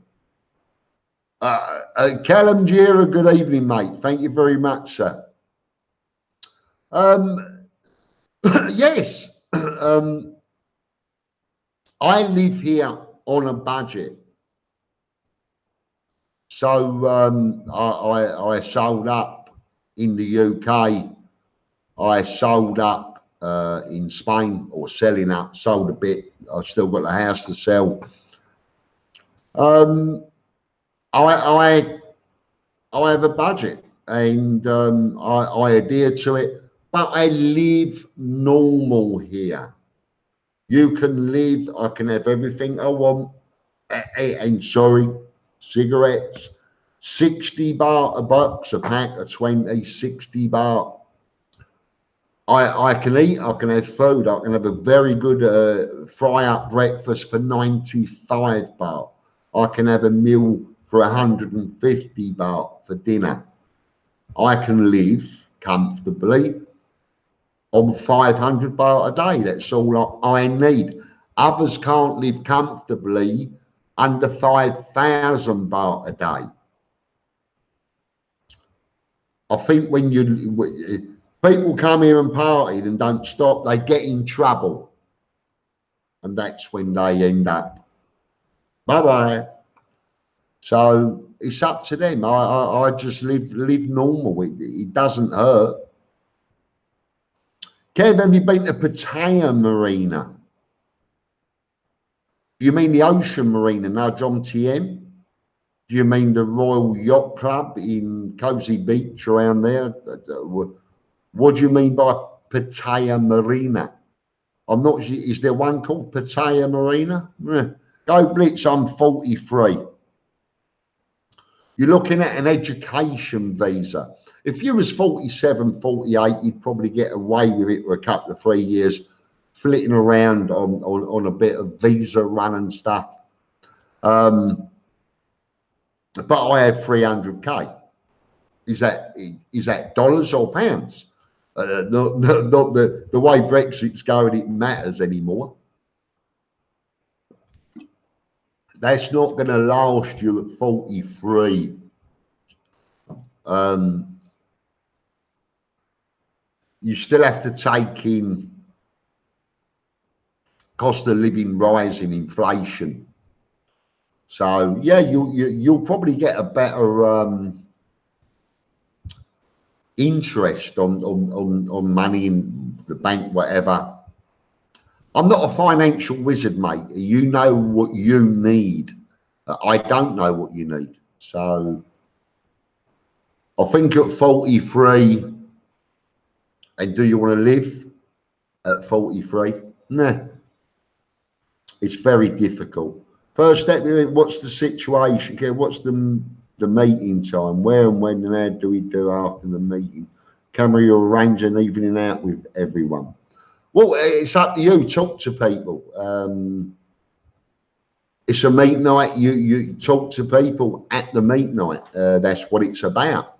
Speaker 1: Callum Jira, good evening, mate. Thank you very much, sir. Yes. I live here on a budget. So I sold up in the UK. I sold up in Spain, or selling up, sold a bit. I've still got the house to sell. I have a budget, and I adhere to it, but I live normal here. You can live, I can have everything I want, and sorry, cigarettes, 60 baht a box, a pack of 20, 60 baht. I can eat, I can have food, I can have a very good fry-up breakfast for 95 baht. I can have a meal for 150 baht for dinner. I can live comfortably on 500 baht a day. That's all I need. Others can't live comfortably under 5,000 baht a day. I think when people come here and party and don't stop, they get in trouble, and that's when they end up. Bye-bye. So it's up to them. I just live normal. It doesn't hurt. Kev, have you been to Pattaya Marina? Do you mean the Ocean Marina, no John TM? Do you mean the Royal Yacht Club in Cozy Beach around there? What do you mean by Pattaya Marina? I'm not sure. Is there one called Pattaya Marina? Go Blitz, I'm 43. You're looking at an education visa. If you was 47, 48, you'd probably get away with it for a couple of 3 years, flitting around on a bit of visa run and stuff. But I had 300K. Is that dollars or pounds? Not the way Brexit's going, it matters anymore. That's not going to last you at 43. You still have to take in cost of living rising, inflation. So yeah, you'll probably get a better interest on money in the bank, whatever. I'm not a financial wizard, mate. You know what you need. I don't know what you need. So I think at 43, and do you want to live at 43? Nah, it's very difficult. First step, what's the situation? Okay, what's the meeting time? Where and when and how do we do after the meeting? Can we arrange an evening out with everyone? Well, it's up to you. Talk to people. It's a meet night. You talk to people at the meet night. That's what it's about.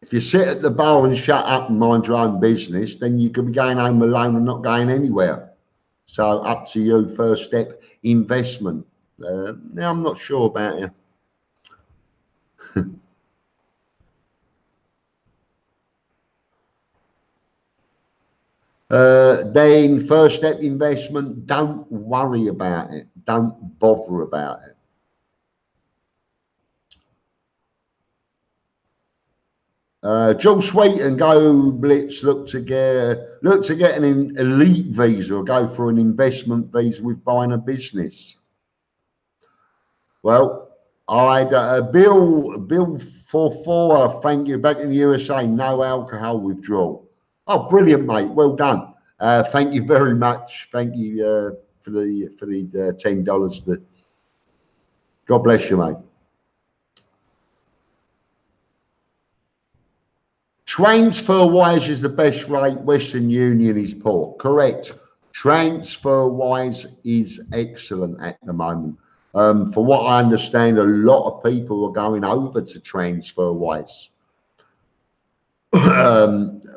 Speaker 1: If you sit at the bar and shut up and mind your own business, then you could be going home alone and not going anywhere. So up to you. First step, investment. Now I'm not sure about you. Then first step, investment. Don't worry about it. Don't bother about it. Joe Sweet and Go Blitz look to get an elite visa or go for an investment visa with buying a business. Well, I had Bill 44. Thank you. Back in the USA, no alcohol withdrawal. Oh, brilliant, mate. Well done. Thank you very much. Thank you for the $10. God bless you, mate. TransferWise is the best rate. Western Union is poor. Correct. TransferWise is excellent at the moment. For what I understand, a lot of people are going over to TransferWise.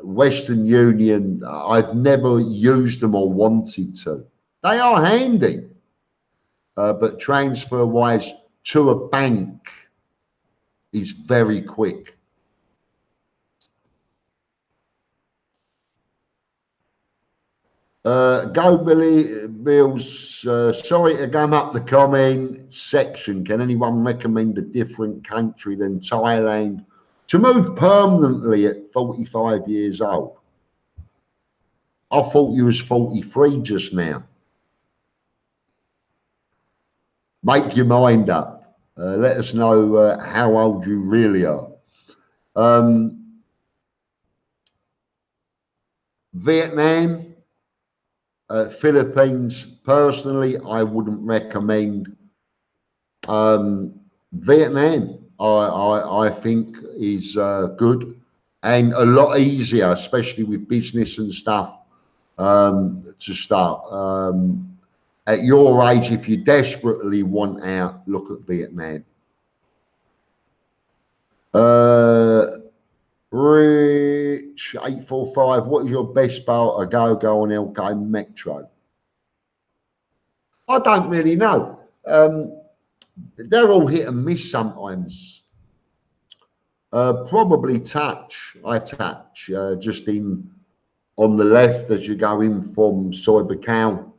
Speaker 1: Western Union, I've never used them or wanted to. They are handy, but TransferWise to a bank is very quick. Go Bills, sorry to gum up the comment section. Can anyone recommend a different country than Thailand to move permanently at 45 years old? I thought you was 43 just now. Make your mind up. Let us know how old you really are. Vietnam, Philippines, personally, I wouldn't recommend. Vietnam, I think is good and a lot easier, especially with business and stuff, to start. At your age, if you desperately want out, look at Vietnam. Rich 845, what is your best bar to go on LK Metro? I don't really know. They're all hit and miss sometimes. Probably Touch. I Touch just in on the left as you go in from Cybercow.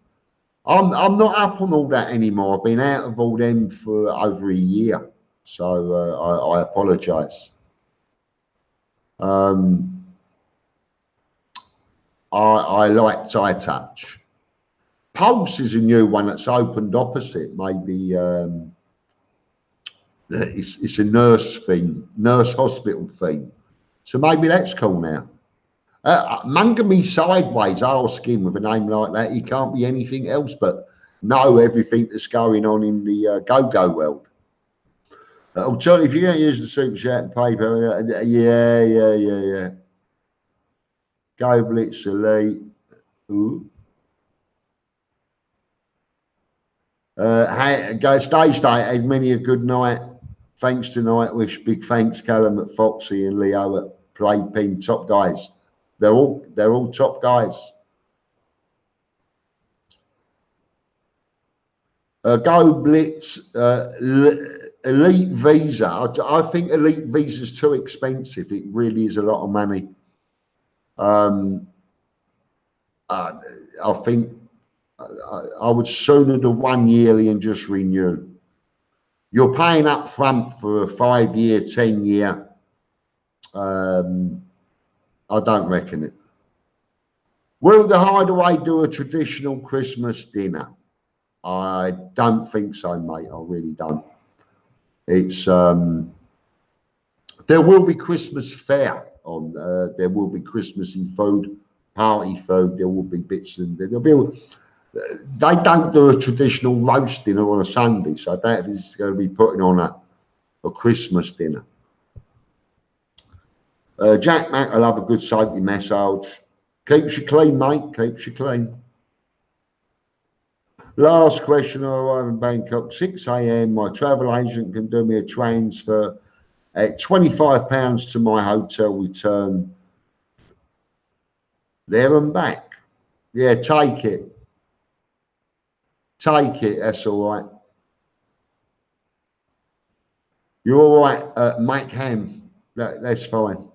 Speaker 1: I'm not up on all that anymore. I've been out of all them for over a year, so I apologise. Um, I like Thai Touch. Pulse is a new one that's opened opposite. Maybe it's a nurse theme, nurse hospital theme. So maybe that's cool now. Mangami Sideways, asking with a name like that, he can't be anything else but know everything that's going on in the go-go world. Alternative, if you're going to use the super chat and paper, yeah. Go Blitz Elite. Ooh. Go stay. Had many a good night. Thanks tonight. Wish big thanks, Callum at Foxy and Leo at Playpen. Top guys. They're all top guys. Go Blitz Elite Visa. I think Elite Visa is too expensive. It really is a lot of money. I think I would sooner do 1 yearly and just renew. You're paying up front for a 5-year, 10-year. I don't reckon it. Will the Hideaway do a traditional Christmas dinner? I don't think so, mate. I really don't. It's there will be Christmas fare on. There will be Christmassy food, party food. There will be bits and there'll be. They don't do a traditional roast dinner on a Sunday, so that is going to be putting on a Christmas dinner. Jack Mac, I love a good safety massage. Keeps you clean, mate. Keeps you clean. Last question. I arrive in Bangkok, 6 a.m. My travel agent can do me a transfer at £25 to my hotel return there and back. Yeah, take it. Take it. That's all right. You're all right, Mike Ham. That's fine.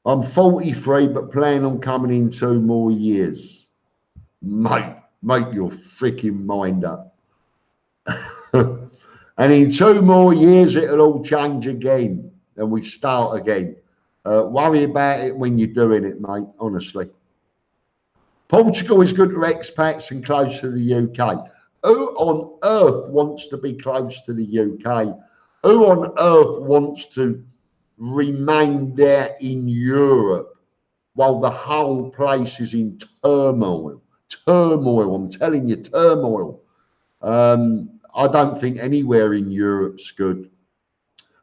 Speaker 1: I'm 43, but plan on coming in 2 more years. Mate, make your freaking mind up. And in 2 more years, it'll all change again, and we start again. Worry about it when you're doing it, mate, honestly. Portugal is good to expats and close to the UK. Who on earth wants to be close to the UK? Who on earth wants to remain there in Europe while the whole place is in turmoil? Turmoil, I'm telling you, turmoil. I don't think anywhere in Europe's good.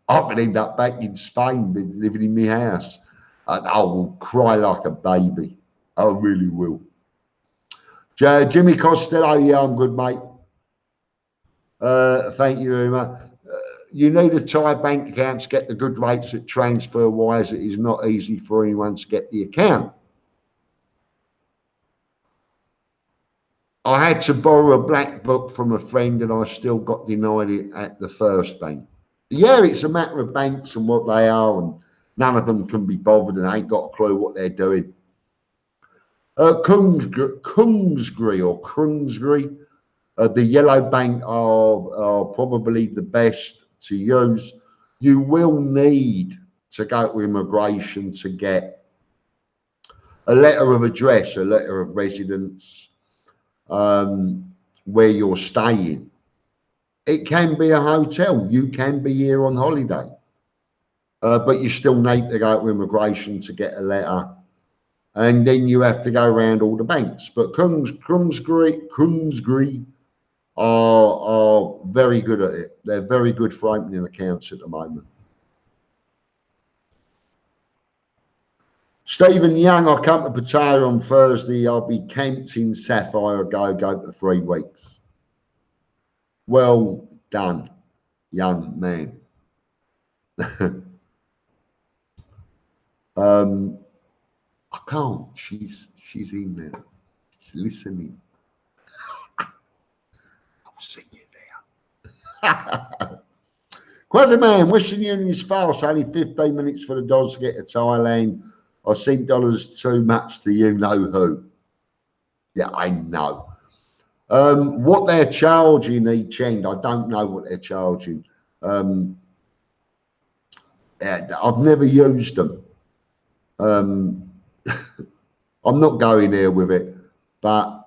Speaker 1: I could end up back in Spain living in my house. And I will cry like a baby. I really will. Jimmy Costello, yeah, I'm good, mate. Thank you very much. You need a Thai bank account to get the good rates at TransferWise. It is not easy for anyone to get the account. I had to borrow a black book from a friend and I still got denied it at the first bank. Yeah, it's a matter of banks and what they are, and none of them can be bothered and ain't got a clue what they're doing. Krungsgri, the yellow bank are probably the best to use. You will need to go to immigration to get a letter of address, a letter of residence, where you're staying. It can be a hotel. You can be here on holiday, but you still need to go to immigration to get a letter. And then you have to go around all the banks. But Krungsgri are very good at it. They're very good for opening accounts at the moment. Stephen Young, I'll come to Pattaya on Thursday. I'll be camped in Sapphire go for 3 weeks. Well done, young man. I can't. She's in there. She's listening. I'll see you there. Quasiman, Western Union is fast. Only 15 minutes for the dollars to get to Thailand. I think dollars too much to you know who. Yeah, I know. What they're charging each end, I don't know what they're charging. I've never used them. I'm not going there with it, but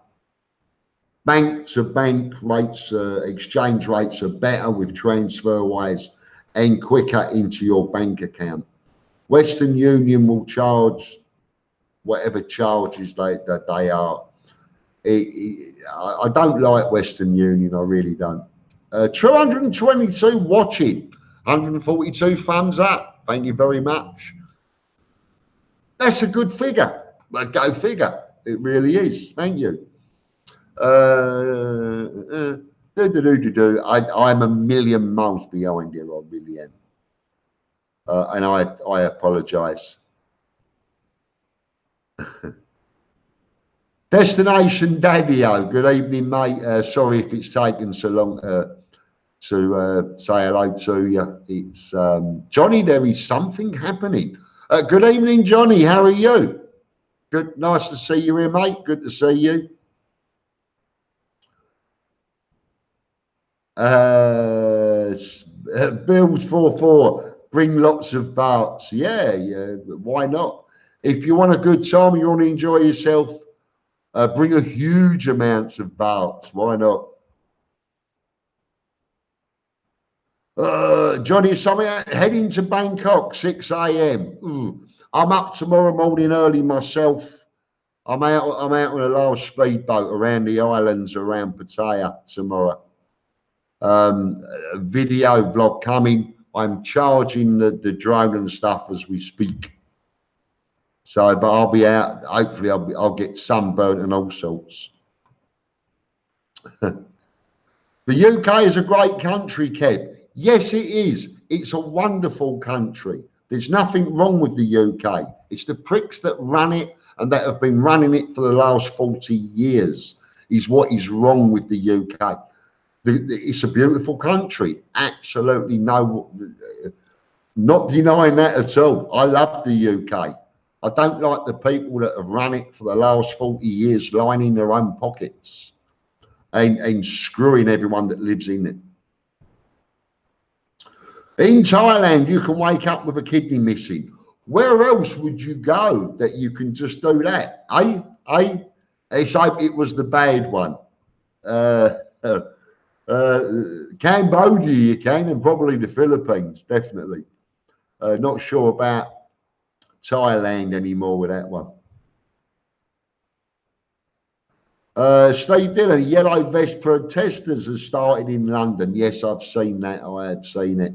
Speaker 1: bank rates, exchange rates are better with TransferWise and quicker into your bank account. Western Union will charge whatever charges that they are. I don't like Western Union, I really don't. 222 watching, 142 thumbs up. Thank you very much. That's a good figure. But go figure. It really is. Thank you. I'm a million miles behind you, I really am. And I apologise. Destination Daddy-O, good evening, mate. Sorry if it's taken so long to say hello to you. It's Johnny, there is something happening. Good evening, Johnny. How are you? Good, nice to see you here, mate. Good to see you. Bills 44, bring lots of baths. Yeah, why not? If you want a good time, you want to enjoy yourself, bring a huge amounts of baths. Why not? Johnny, something heading to Bangkok, 6 a.m. I'm up tomorrow morning early myself. I'm out on a large speedboat around the islands around Pattaya tomorrow. A video vlog coming. I'm charging the drone and stuff as we speak. So, but I'll be out. Hopefully, I'll get sunburnt and all sorts. The UK is a great country, Kev. Yes, it is. It's a wonderful country. There's nothing wrong with the UK. It's the pricks that run it and that have been running it for the last 40 years is what is wrong with the UK. It's a beautiful country. Absolutely not denying that at all. I love the UK. I don't like the people that have run it for the last 40 years lining their own pockets and screwing everyone that lives in it. In Thailand, you can wake up with a kidney missing. Where else would you go that you can just do that? Let's hope it was the bad one. Cambodia you can, and probably the Philippines, definitely. Not sure about Thailand anymore with that one. Steve Dillon, yellow vest protesters have started in London. Yes, I've seen that. I have seen it.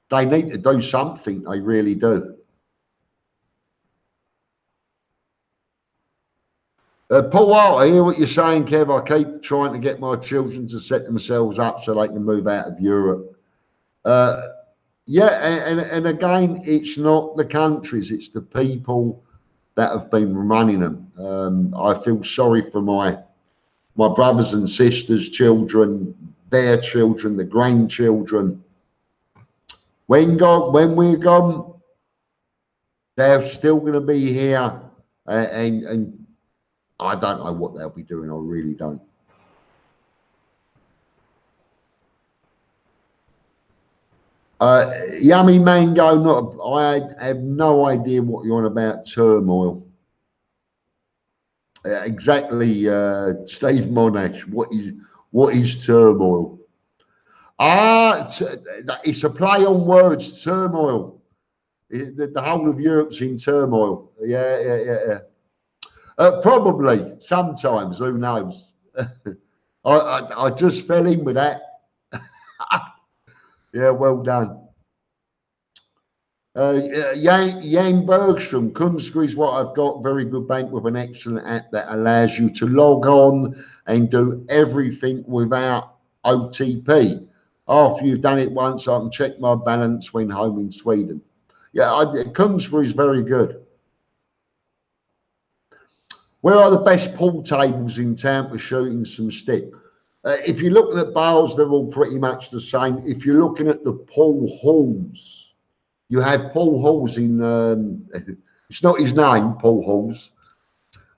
Speaker 1: They need to do something. They really do. Paul Hart, I hear what you're saying, Kev. I keep trying to get my children to set themselves up so they can move out of Europe. Yeah, and again, it's not the countries, it's the people that have been running them. I feel sorry for my brothers and sisters' children, their children, the grandchildren. When we're gone, they're still going to be here, and I don't know what they'll be doing. I really don't. Yummy mango. I have no idea what you're on about. Turmoil. Exactly, Steve Monash. What is turmoil? It's a play on words. Turmoil. The whole of Europe's in turmoil. Yeah. Probably sometimes. Who knows? I just fell in with that. Yeah, well done. Jan Bergstrom, Kunstler is what I've got. Very good bank with an excellent app that allows you to log on and do everything without OTP. After you've done it once, I can check my balance when home in Sweden. Yeah, Kunstler is very good. Where are the best pool tables in town for shooting some stick? If you're looking at bars, they're all pretty much the same. If you're looking at the pool halls, you have Paul Halls in, it's not his name, Paul Halls.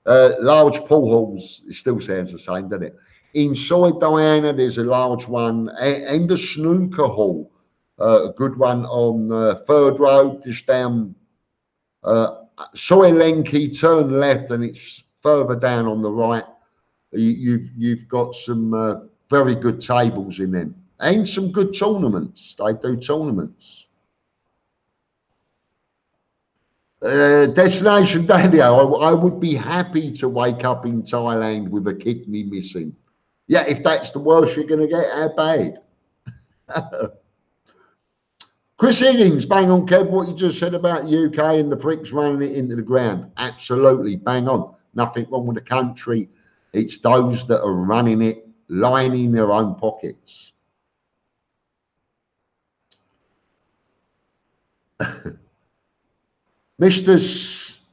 Speaker 1: Large Paul Halls, it still sounds the same, doesn't it? Inside Diana, there's a large one and a snooker hall. A good one on Third Road, just down Soy Lenki, turn left, and it's further down on the right. You've got some very good tables in them, and some good tournaments. They do tournaments. Destination Daniel, I would be happy to wake up in Thailand with a kidney missing. Yeah, if that's the worst you're going to get, how bad? Chris Higgins, bang on, Kev, what you just said about the UK and the pricks running it into the ground. Absolutely, bang on. Nothing wrong with the country. It's those that are running it, lining their own pockets. Mr.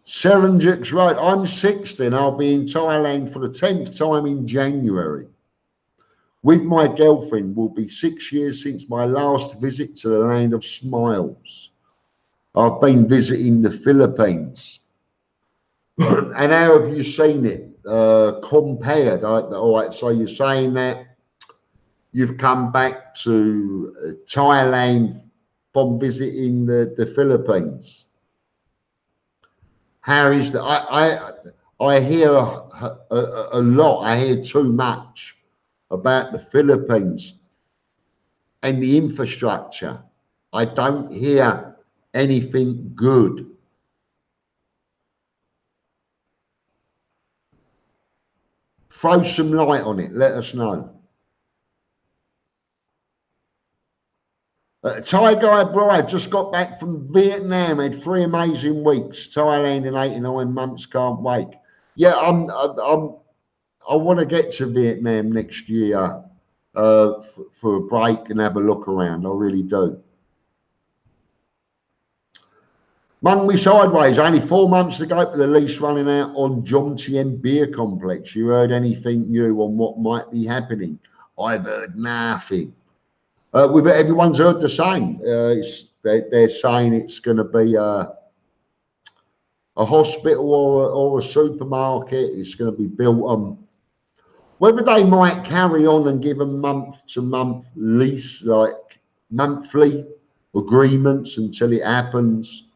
Speaker 1: Serenjix, right, I'm 60 and I'll be in Thailand for the 10th time in January. With my girlfriend, will be 6 years since my last visit to the land of smiles. I've been visiting the Philippines. And how have you seen it compared? All right, so you're saying that you've come back to Thailand from visiting the Philippines. How is that? I hear a lot. I hear too much about the Philippines and the infrastructure. I don't hear anything good. Throw some light on it. Let us know. Thai Guy Bride just got back from Vietnam. Had 3 amazing weeks. Thailand in 89 months. Can't wait. Yeah, I want to get to Vietnam next year for a break and have a look around. I really do. Mung me sideways. Only 4 months to go to the lease running out on Jom Tien Beer Complex. You heard anything new on what might be happening? I've heard nothing. Everyone's heard the same. They're saying it's going to be a hospital or a supermarket. It's going to be built on. Whether they might carry on and give a month-to-month lease, like monthly agreements until it happens.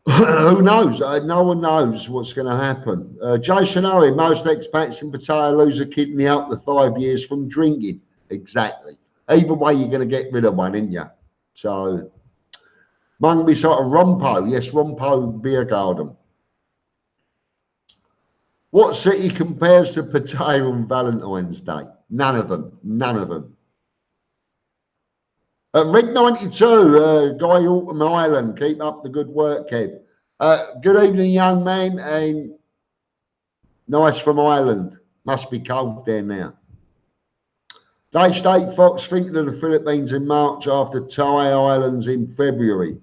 Speaker 1: Who knows? No one knows what's going to happen. Jason Owen, most expats in Pattaya lose a kidney up to 5 years from drinking. Exactly. Either way, you're going to get rid of one, ain't you? So, Mungby sort of Rompo. Yes, Rompo Beer Garden. What city compares to Pattaya on Valentine's Day? None of them. None of them. Red 92, Guy Autumn Island. Keep up the good work, Kev. Good evening, young man. And nice from Ireland. Must be cold there now. Day State Fox thinking of the Philippines in March after Thai Islands in February.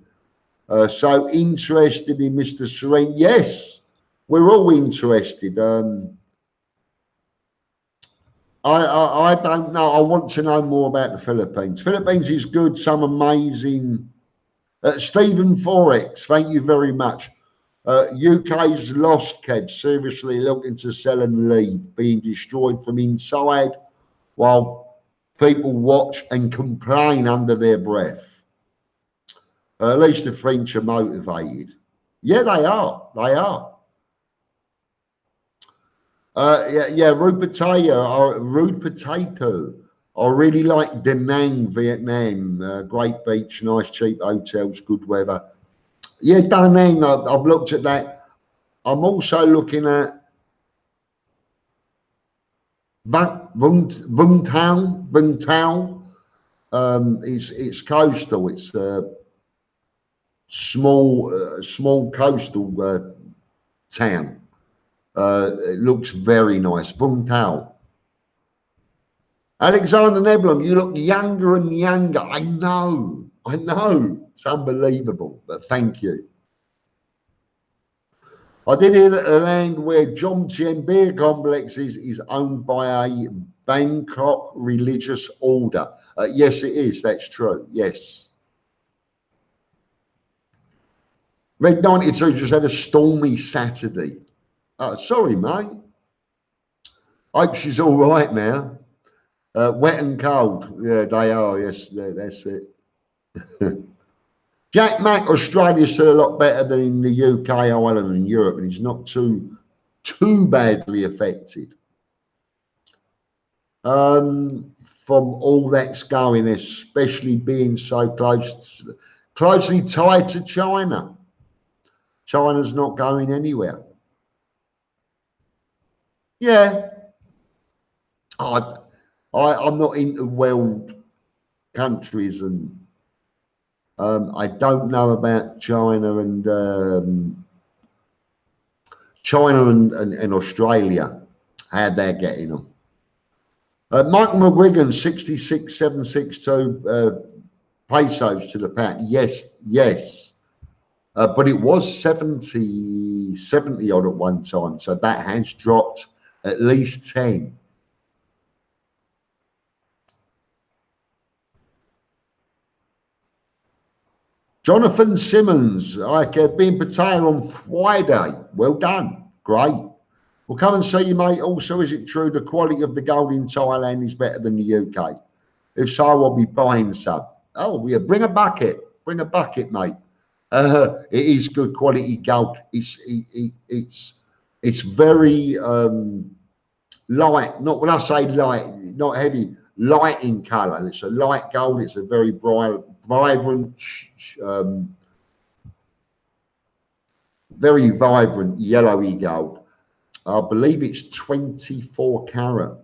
Speaker 1: So interested in Mr. Serene. Yes, we're all interested. I don't know. I want to know more about the Philippines. Philippines is good. Some amazing. Stephen Forex, thank you very much. UK's lost, Kev. Seriously looking to sell and leave, being destroyed from inside while people watch and complain under their breath. At least the French are motivated. Yeah, they are. They are. Rude potato. I really like Da Nang, Vietnam. Great beach, nice cheap hotels, good weather. Yeah, Da Nang, I've looked at that. I'm also looking at Vung Tau. It's coastal. It's small coastal town. It looks very nice. Vung Tau. Alexander Neblom, you look younger and younger. I know. It's unbelievable, but thank you. I did hear that the land where Jom Tien Beer Complex is owned by a Bangkok religious order. Yes, it is. That's true. Yes. Red 92 just had a stormy Saturday. Sorry, mate. Hope she's all right now. Wet and cold. Yeah, they are. Yes, that's it. Jack Mack, Australia's still a lot better than in the UK, Ireland, and Europe, and he's not too badly affected from all that's going, especially being so closely tied to China. China's not going anywhere. Yeah, I'm not into world countries, and I don't know about China and Australia, how they're getting them. Michael McGuigan, 66,762 pesos to the pound. Yes, yes. But it was 70 odd at one time. So that has dropped at least 10. Jonathan Simmons, like being Pattaya on Friday. Well done. Great. We'll come and see you, mate. Also, is it true the quality of the gold in Thailand is better than the UK? If so, I'll be buying some. Oh, yeah, bring a bucket. Bring a bucket, mate. It is good quality gold. It's very light. Not when I say light, not heavy. Light in colour. It's a light gold. It's a very bright, vibrant, very vibrant yellowy gold. I believe it's 24 carat.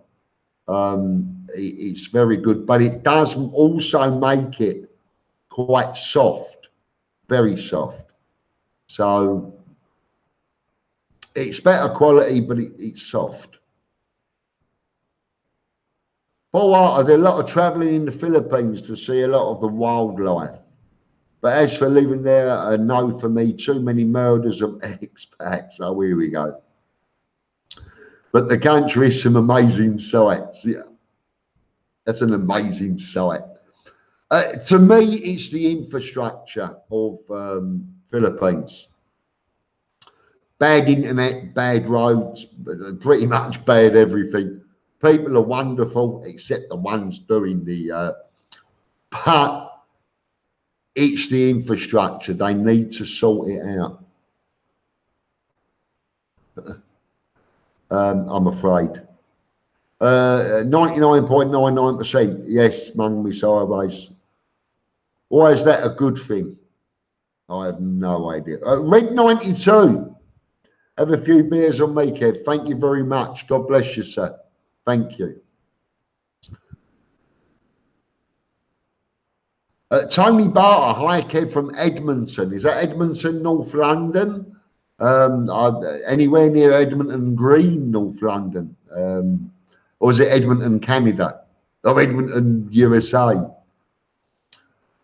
Speaker 1: It's very good, but it does also make it quite soft, very soft. So it's better quality, but it's soft. Paul Arthur, there's a lot of travelling in the Philippines to see a lot of the wildlife. But as for living there, a no for me. Too many murders of expats. So here we go. But the country is some amazing sights. Yeah, that's an amazing sight. To me, it's the infrastructure of Philippines. Bad internet, bad roads, pretty much bad everything. People are wonderful, except the ones doing the. But it's the infrastructure. They need to sort it out. I'm afraid. 99.99%. Yes, mung me sideways. Why is that a good thing? I have no idea. Red 92. Have a few beers on me, Kev. Thank you very much. God bless you, sir. Thank you. Tony Barter, hi, Kev from Edmonton. Is that Edmonton, North London? Anywhere near Edmonton Green, North London? Or is it Edmonton, Canada? Or Edmonton, USA?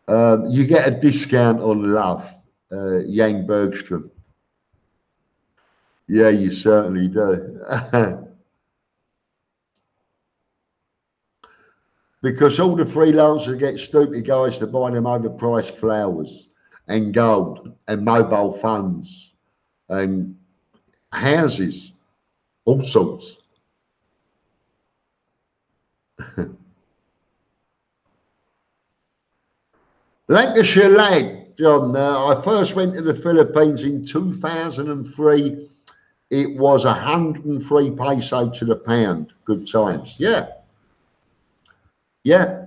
Speaker 1: You get a discount on love, Yang Bergstrom. Yeah, you certainly do. Because all the freelancers get stupid guys to buy them overpriced flowers and gold and mobile phones and houses, all sorts. Lancashire lad, John, I first went to the Philippines in 2003. It was 103 peso to the pound. Good times. Yeah. Yeah.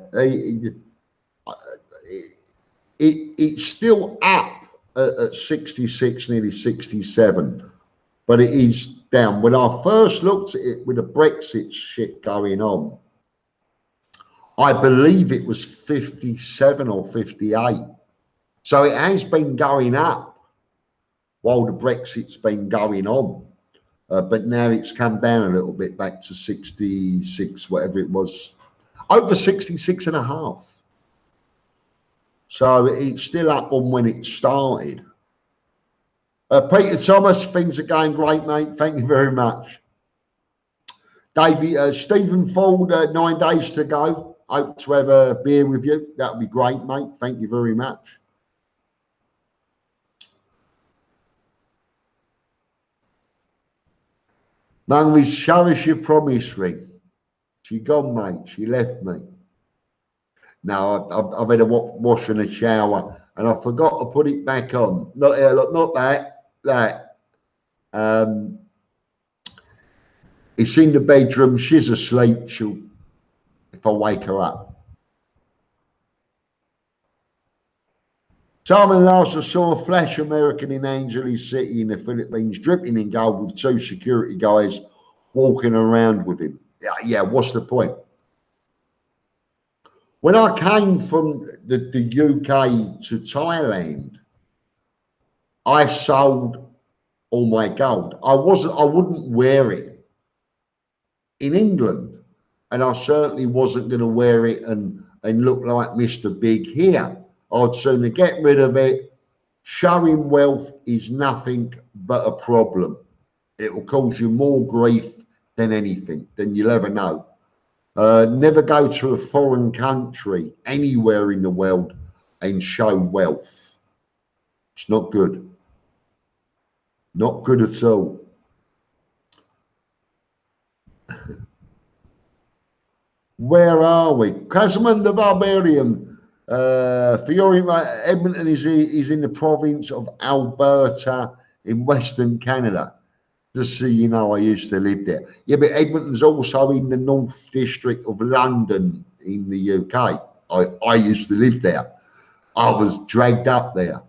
Speaker 1: It's still up at 66, nearly 67, but it is down. When I first looked at it with the Brexit shit going on, I believe it was 57 or 58. So it has been going up while the Brexit's been going on. But now it's come down a little bit back to 66, whatever it was, over 66 and a half. So it's still up on when it started. Peter Thomas, things are going great, mate. Thank you very much. Davey, Stephen Ford, 9 days to go. Hope to have a beer with you. That would be great, mate. Thank you very much. Mungly, show us your promise ring. She gone, mate. She left me. Now I've had a wash and a shower, and I forgot to put it back on. Not here, look, not that. That. It's in the bedroom. She's asleep. She'll, if I wake her up. Simon Larson saw a flash American in Angeles City in the Philippines, dripping in gold with 2 security guys walking around with him. Yeah, what's the point? When I came from the UK to Thailand, I sold all my gold. I wouldn't wear it in England, and I certainly wasn't going to wear it and look like Mr. Big here. I'd sooner get rid of it. Showing wealth is nothing but a problem. It will cause you more grief than anything, than you'll ever know. Never go to a foreign country anywhere in the world and show wealth. It's not good. Not good at all. Where are we? Casimir the Barbarian. For your Edmonton is in the province of Alberta in Western Canada. Just so you know, I used to live there. Yeah, but Edmonton's also in the North District of London in the UK. I used to live there. I was dragged up there.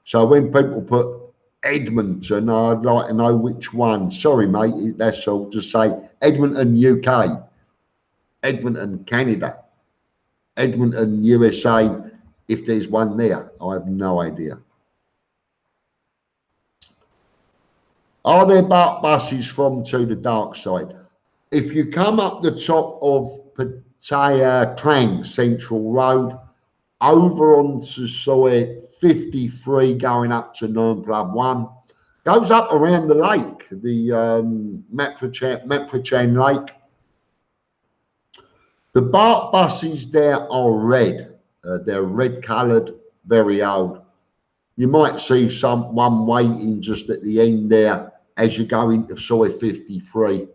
Speaker 1: So when people put Edmonton, I'd like to know which one. Sorry, mate, that's all. Just say Edmonton, UK, Edmonton, Canada, Edmonton, USA, if there's one there. I have no idea. Are there buses from to the dark side? If you come up the top of Pattaya Thailand Central Road, over onto Soy 53 going up to Nern Club 1, goes up around the lake, the Maprachan Lake. The BART buses there are red. They're red coloured, very old. You might see one waiting just at the end there as you go into Soy 53.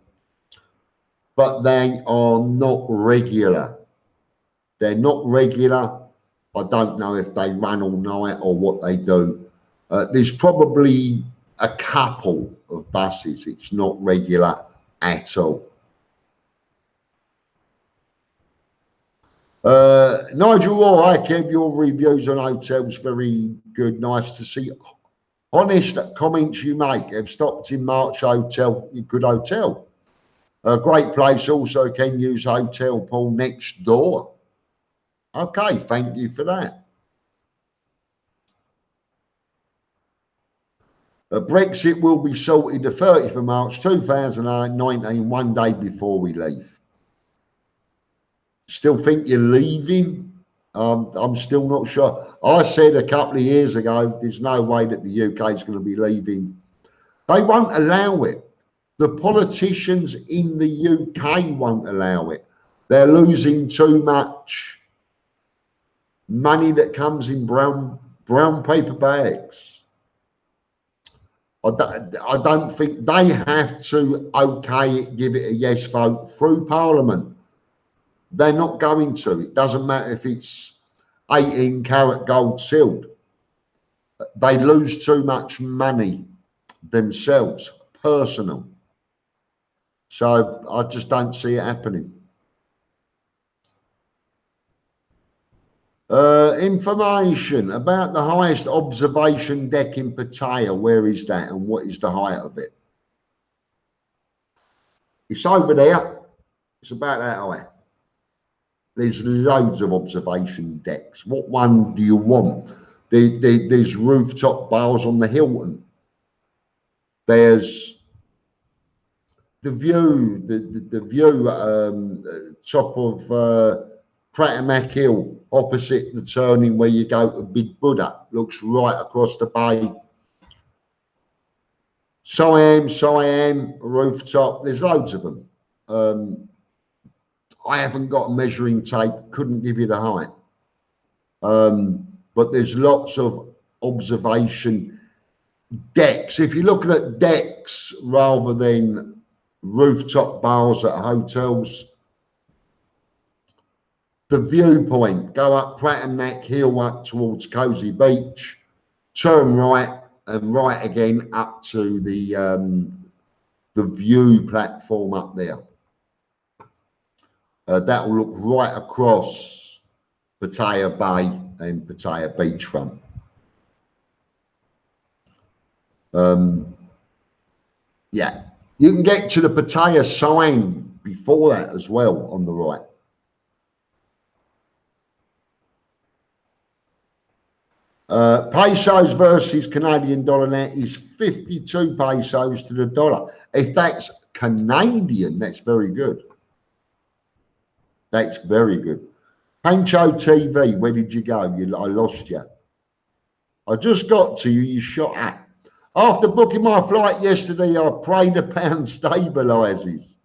Speaker 1: But they are not regular. They're not regular. I don't know if they run all night or what they do. There's probably a couple of buses. It's not regular at all. Nigel, all right, Kev, your reviews on hotels, very good. Nice to see. Honest comments you make. I've stopped in March Hotel, a good hotel. A great place, also can use hotel pool next door. Okay, thank you for that. Brexit will be sorted the 30th of March 2019, one day before we leave. Still think you're leaving? I'm still not sure. I said a couple of years ago, there's no way that the UK is going to be leaving. They won't allow it. The politicians in the UK won't allow it. They're losing too much money that comes in brown paper bags. I don't think they have to okay it, give it a yes vote through Parliament. They're not going to. It doesn't matter if it's 18 karat gold sealed. They lose too much money themselves, personal. So I just don't see it happening. Information about the highest observation deck in Pattaya. Where is that and what is the height of it? It's over there. It's about that high. There's loads of observation decks. What one do you want? There's rooftop bars on the Hilton. There's the view, the view top of Pratamak Hill, opposite the turning where you go to Big Buddha, looks right across the bay. Siam, rooftop, there's loads of them. I haven't got a measuring tape, couldn't give you the height. But there's lots of observation decks. If you're looking at decks rather than rooftop bars at hotels. The viewpoint, go up Prattaya Neck Hill up towards Cozy Beach, turn right and right again up to the view platform up there. That will look right across Pattaya Bay and Pattaya beachfront. Yeah, you can get to the Pattaya sign before that as well on the right. Pesos versus Canadian dollar now is 52 pesos to the dollar. If that's Canadian, that's very good. That's very good. Pancho TV, where did you go? I lost you. I just got to you. You shot at. After booking my flight yesterday, I pray the pound stabilises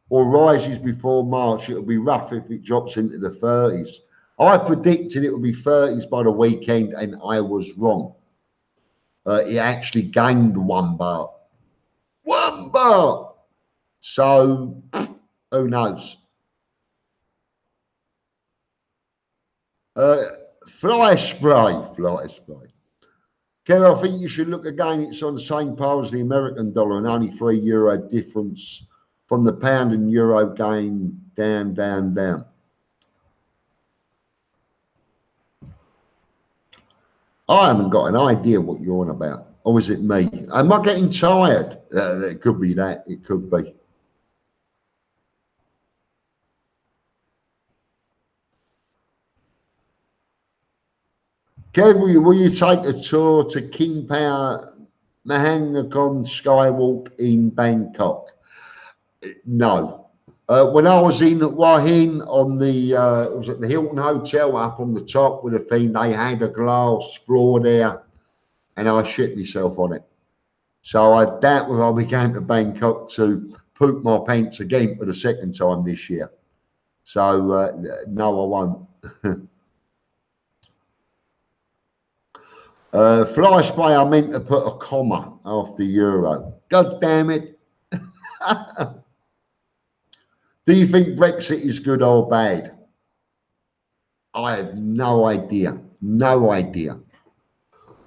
Speaker 1: or rises before March. It'll be rough if it drops into the 30s. I predicted it would be 30s by the weekend, and I was wrong. It actually gained 1 baht. 1 baht. So, who knows? Fly spray. Kev, I think you should look again. It's on the same par as the American dollar and only €3 difference from the pound and euro gain down. I haven't got an idea what you're on about. Or is it me? Am I getting tired? It could be that. It could be. Kev, will you take a tour to King Power Mahanakhon Skywalk in Bangkok? No. When I was in Hua Hin on the, it was at the Hilton Hotel up on the top with a thing, they had a glass floor there and I shit myself on it. So I doubt whether I'll be going to Bangkok to poop my pants again for the second time this year. So no, I won't. Fly spray, I meant to put a comma after euro. God damn it. Do you think Brexit is good or bad? I have no idea. No idea.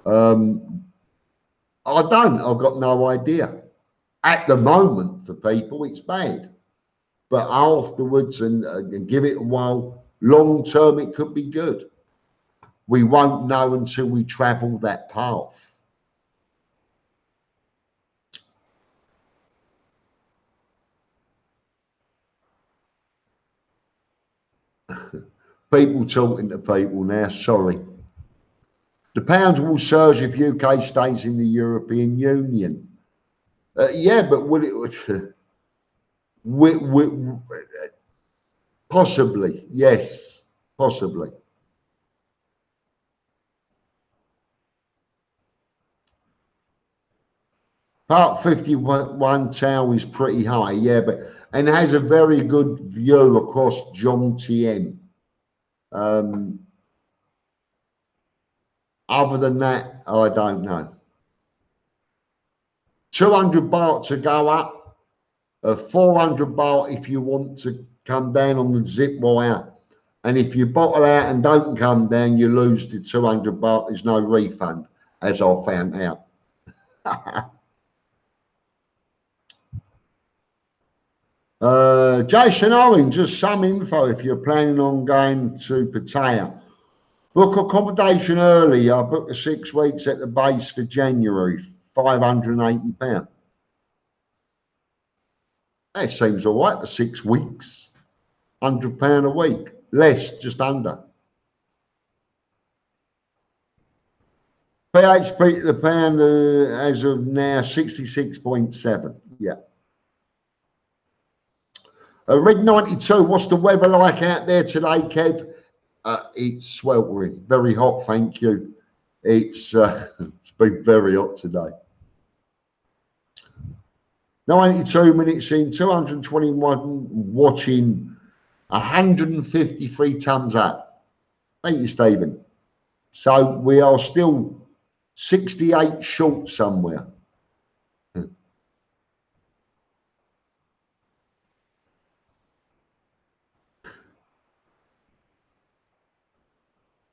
Speaker 1: I don't. I've got no idea. At the moment, for people, it's bad. But afterwards, and give it a while, long term, it could be good. We won't know until we travel that path. People talking to people now, sorry. The pound will surge if UK stays in the European Union. Yeah, but will it? Possibly, yes, possibly. Part 51 tower is pretty high, yeah, and has a very good view across Jomtien. Other than that, I don't know. 200 baht to go up, 400 baht if you want to come down on the zip wire. And if you bottle out and don't come down, you lose the 200 baht. There's no refund, as I found out. Jason Owen, just some info if you're planning on going to Pattaya. Book accommodation early. I booked the 6 weeks at the base for January, £580. That seems all right for 6 weeks. £100 a week, less, just under. PHP to the pound as of now 66.7. Yeah. Red 92, what's the weather like out there today, Kev? It's sweltering, very hot, thank you. It's been very hot today. 92 minutes in, 221 watching, 153 tons up. Thank you, Stephen. So we are still 68 short somewhere.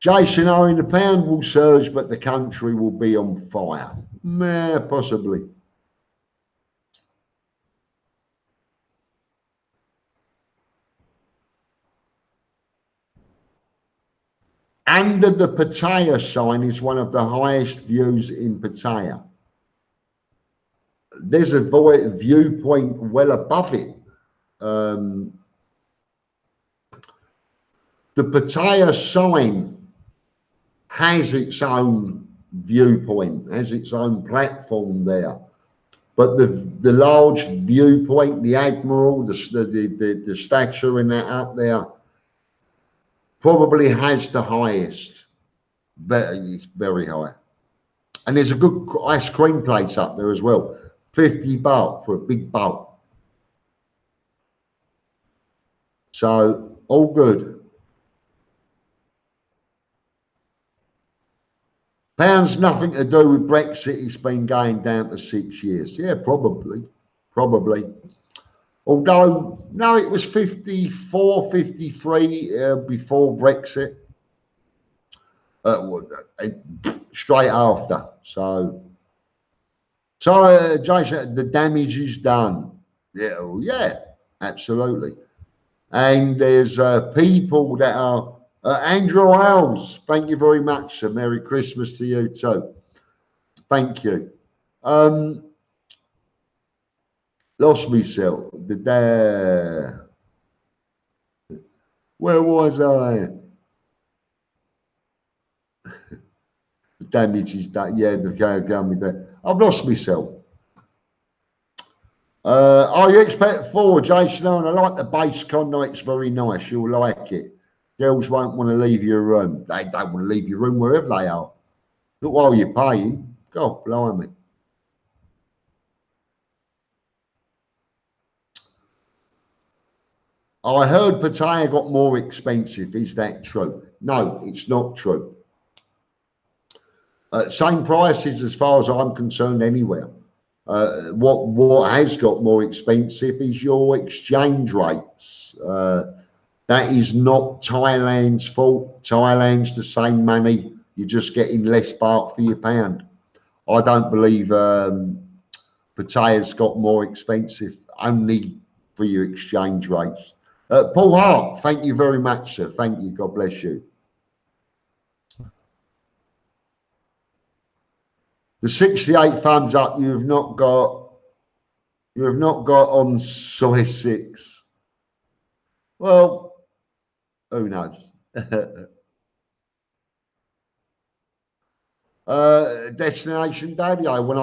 Speaker 1: Jason Owen, the pound will surge, but the country will be on fire. Meh, possibly. Under the Pattaya sign is one of the highest views in Pattaya. There's a viewpoint well above it. The Pattaya sign has its own viewpoint, has its own platform there. But the large viewpoint, the Admiral, the statue in that up there, probably has the highest. It's very high. And there's a good ice cream place up there as well. 50 baht for a big bowl. So all good. Pound's nothing to do with Brexit. It's been going down for 6 years. Yeah, probably. Although, no, it was 54, 53 before Brexit. Straight after. So Jason, the damage is done. Yeah, absolutely. And there's people that are Andrew Howells, thank you very much, sir. Merry Christmas to you too. Thank you. Lost myself. Where was I? The damage is done. Yeah, I've lost myself. Are you Expat 4, Jason? And I like the base con. It's very nice. You'll like it. Girls won't want to leave your room. They don't want to leave your room wherever they are. Not while you're paying. God, blimey. I heard Pattaya got more expensive. Is that true? No, it's not true. Same prices as far as I'm concerned anywhere. What has got more expensive is your exchange rates. That is not Thailand's fault. Thailand's the same money. You're just getting less baht for your pound. I don't believe Pattaya's got more expensive, only for your exchange rates. Paul Hart, thank you very much, sir. Thank you. God bless you. The 68 thumbs up. You have not got on soy 6. Well, who knows? Destination Daddy. When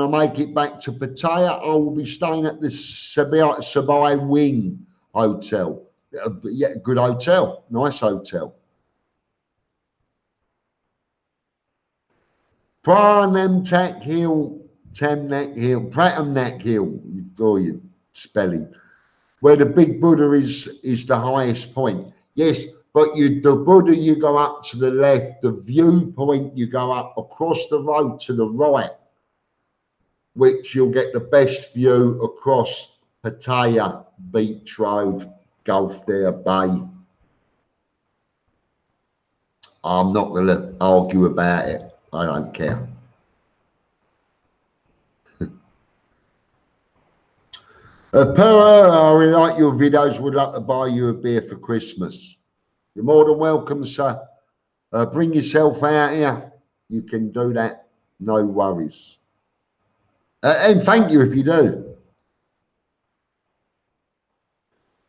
Speaker 1: I make it back to Pattaya, I will be staying at the Sabai Wing Hotel. Yeah, good hotel, nice hotel. Prathamnak Hill, for you spelling, where the big Buddha is the highest point. Yes, but the Buddha, you go up to the left, the viewpoint, you go up across the road to the right, which you'll get the best view across Pattaya Beach Road, Gulf there, Bay. I'm not going to argue about it. I don't care. I really like your videos. Would like to buy you a beer for Christmas. You're more than welcome, sir. Bring yourself out here. You can do that. No worries. And thank you if you do.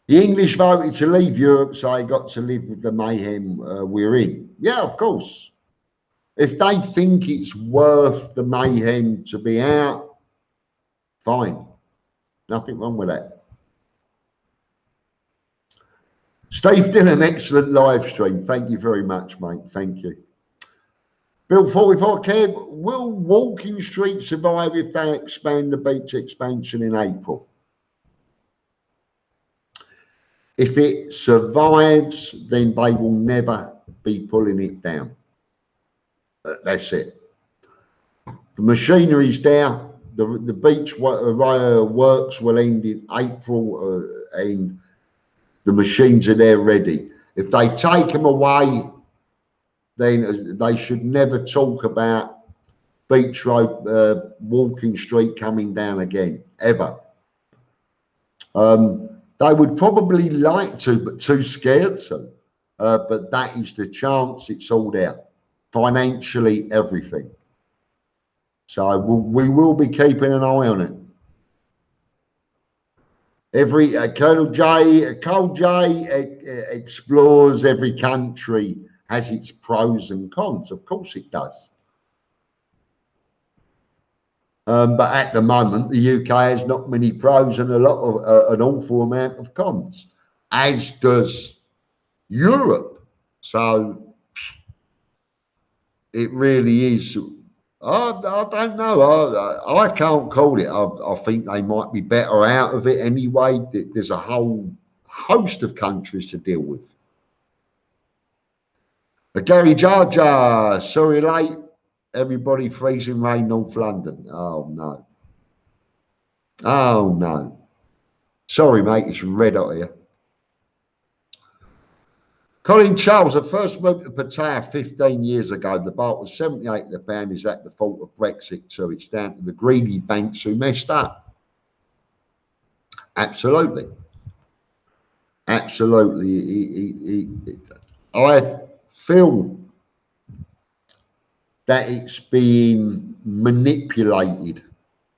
Speaker 1: The English voted to leave Europe, so they got to live with the mayhem we're in. Yeah, of course. If they think it's worth the mayhem to be out, fine. Nothing wrong with that. Steve Dillon, excellent live stream. Thank you very much, mate. Thank you. Bill 44, Kev, will Walking Street survive if they expand the beach expansion in April? If it survives, then they will never be pulling it down. That's it. The machinery's there. The beach works will end in April, and the machines are there ready. If they take them away, then they should never talk about Beach Road, Walking Street coming down again, ever. They would probably like to, but too scared to. But that is the chance. It's all there, financially, everything. So we will be keeping an eye on it. Every Cole J explores every country has its pros and cons. Of course it does. But at the moment, the UK has not many pros and an awful amount of cons, as does Europe. So it really is. I don't know. I can't call it. I think they might be better out of it anyway. There's a whole host of countries to deal with. Gary Jar Jar, sorry late. Everybody freezing rain, North London. Oh no. Oh no. Sorry, mate. It's red hot here. Colin Charles, the first moved to Pattaya 15 years ago. The baht was 78 the pound. Is that the fault of Brexit too? It's down to the greedy banks who messed up. Absolutely. Absolutely. I feel that it's been manipulated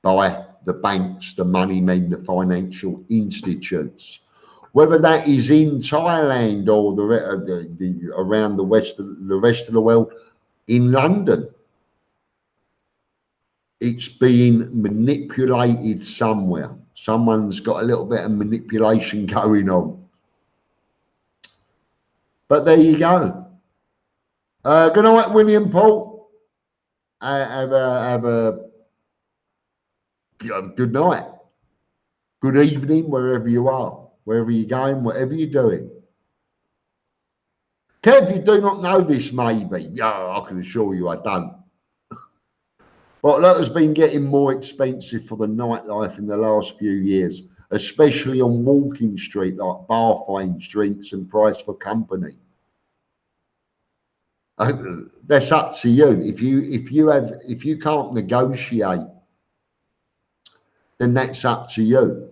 Speaker 1: by the banks, the money men, the financial institutes. Whether that is in Thailand or the around the rest of the world, in London, it's being manipulated somewhere. Someone's got a little bit of manipulation going on. But there you go. Good night, William Paul. Have a good night. Good evening, wherever you are, wherever you're going, whatever you're doing. Kev, you do not know this, maybe. Yeah, I can assure you I don't. But that has been getting more expensive for the nightlife in the last few years, especially on Walking Street, like bar fines, drinks, and price for company. That's up to you. If you can't negotiate, then that's up to you.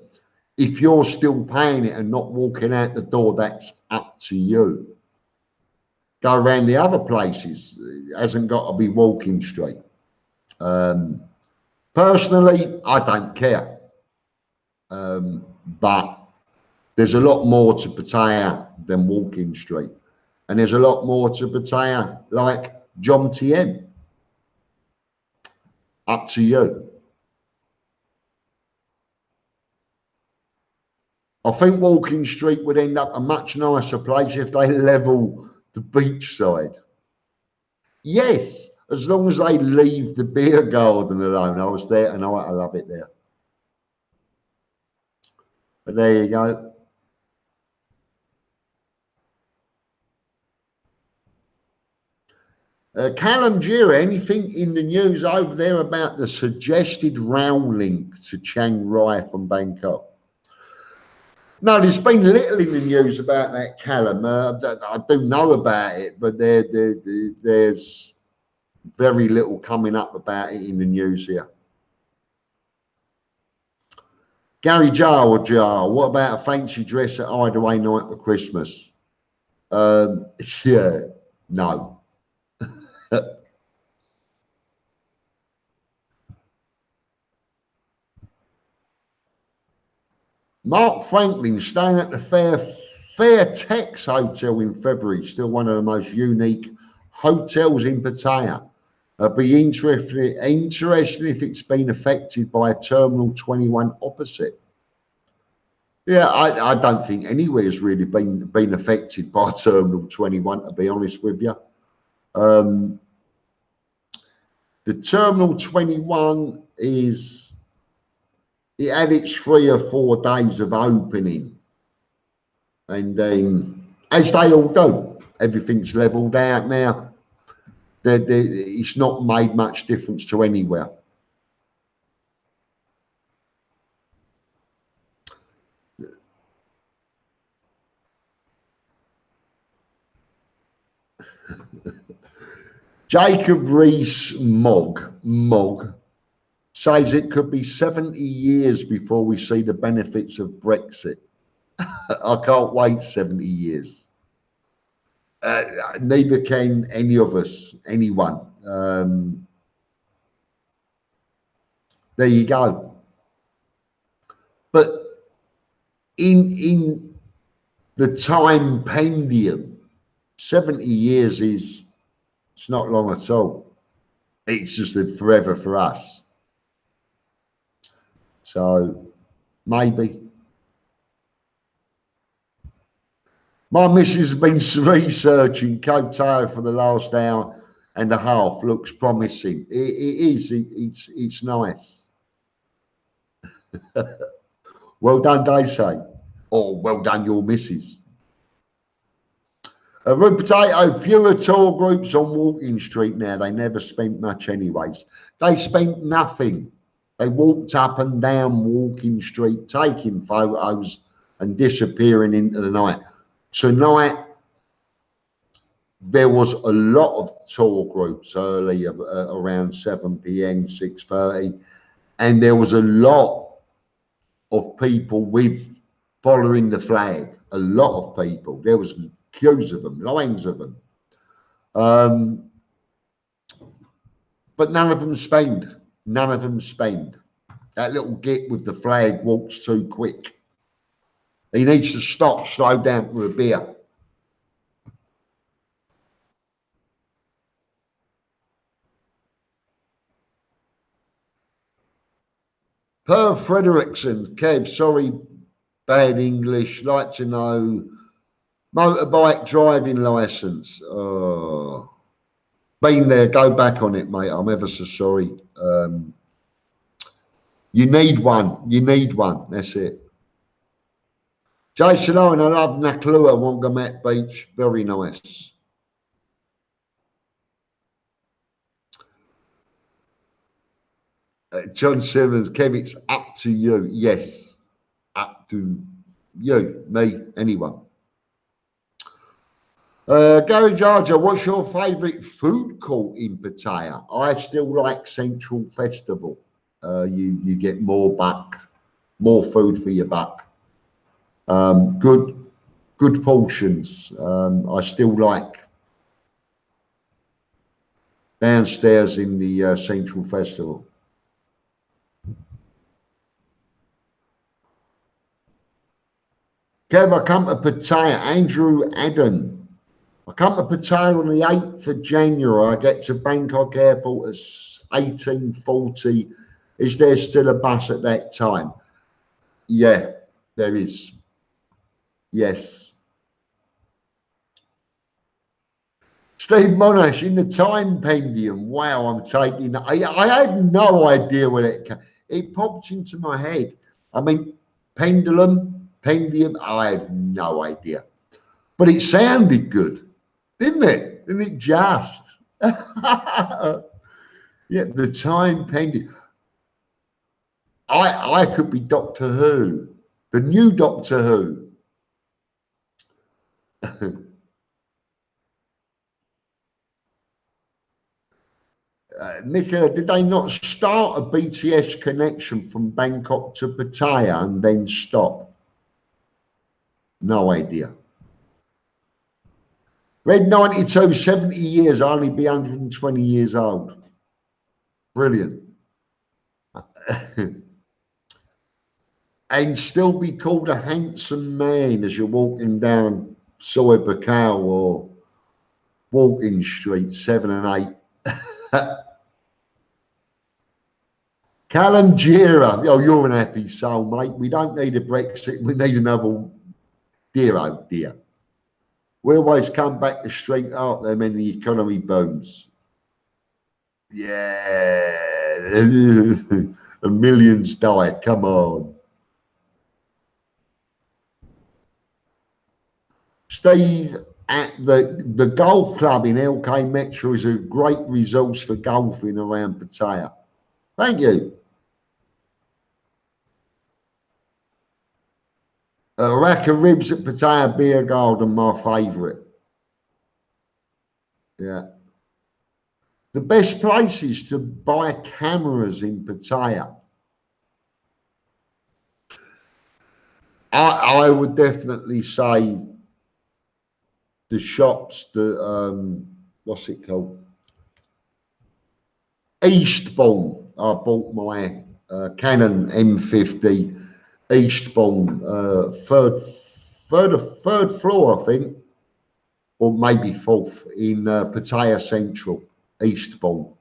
Speaker 1: If you're still paying it and not walking out the door, that's up to you. Go around the other places. It hasn't got to be Walking Street. Personally, I don't care. But there's a lot more to Pattaya than Walking Street. And there's a lot more to Pattaya like John TM. Up to you. I think Walking Street would end up a much nicer place if they level the beach side. Yes, as long as they leave the beer garden alone. I was there tonight. I love it there. But there you go. Callum Gira, anything in the news over there about the suggested rail link to Chiang Rai from Bangkok? No, there's been little in the news about that, Callum. I do know about it, but there's very little coming up about it in the news here. Gary Jar or Jar, what about a fancy dress at Hideaway night for Christmas? Yeah, no. Mark Franklin staying at the Fairtex Hotel in February, still one of the most unique hotels in Pattaya. Be interesting if it's been affected by Terminal 21 opposite. Yeah, I don't think anywhere's really been affected by Terminal 21, to be honest with you. The Terminal 21 it had its 3 or 4 days of opening, and then as they all do, everything's levelled out now. It's not made much difference to anywhere. Jacob Rees Mog says it could be 70 years before we see the benefits of Brexit. I can't wait 70 years. Neither can any of us, anyone. There you go. But in the time pendium, 70 years it's not long at all. It's just forever for us. So maybe. My missus has been researching Pattaya for the last hour and a half. Looks promising. It is. It's nice. Well done, they say. Or well done, your missus. Root Potato, fewer tour groups on Walking Street now. They never spent much anyways. They spent nothing. They walked up and down Walking Street, taking photos and disappearing into the night. Tonight, there was a lot of tour groups early, around 7 p.m, 6:30, and there was a lot of people with following the flag. A lot of people. There was queues of them, lines of them. But none of them spend. None of them spend. That little git with the flag walks too quick. He needs to stop, slow down for a beer. Per Frederickson, Kev, sorry, bad English. Like to know motorbike driving license. Oh, been there, go back on it, mate. I'm ever so sorry. You need one. You need one. That's it. Jason Owen, I love Naklua, Wongamet Beach. Very nice. John Simmons, Kev, it's up to you. Yes, up to you, me, anyone. Gary Jarger, what's your favourite food court in Pattaya? I still like Central Festival. You get more food for your buck. Good portions. I still like downstairs in the Central Festival. Kev, I come to Pattaya. Andrew Adam. I come to Pattaya on the 8th of January. I get to Bangkok Airport at 18:40. Is there still a bus at that time? Yeah, there is. Yes. Steve Monash in the time pendium. Wow, I'm taking. I had no idea when it popped into my head. I mean, pendium. I had no idea, but it sounded good, didn't it? Didn't it just? Yeah, the time pendium. I could be Doctor Who, the new Doctor Who. Nicola, did they not start a BTS connection from Bangkok to Pattaya and then stop? No idea. Red 92, 70 years, I'll only be 120 years old. Brilliant. And still be called a handsome man as you're walking down Soy Bacau or Walking Street 7 and 8. Callum Gira, oh, you're an happy soul, mate. We don't need a Brexit. We need another dear, oh dear. We always come back to strength, aren't they, when the economy booms? Yeah, and millions die. Come on. Steve, at the golf club in LK Metro is a great resource for golfing around Pattaya. Thank you. A rack of ribs at Pattaya Beer Garden, my favourite. Yeah. The best places to buy cameras in Pattaya. I would definitely say the shops, what's it called? Eastbourne. I bought my Canon M50 Eastbourne, third floor, I think, or maybe fourth in Pattaya Central, Eastbourne.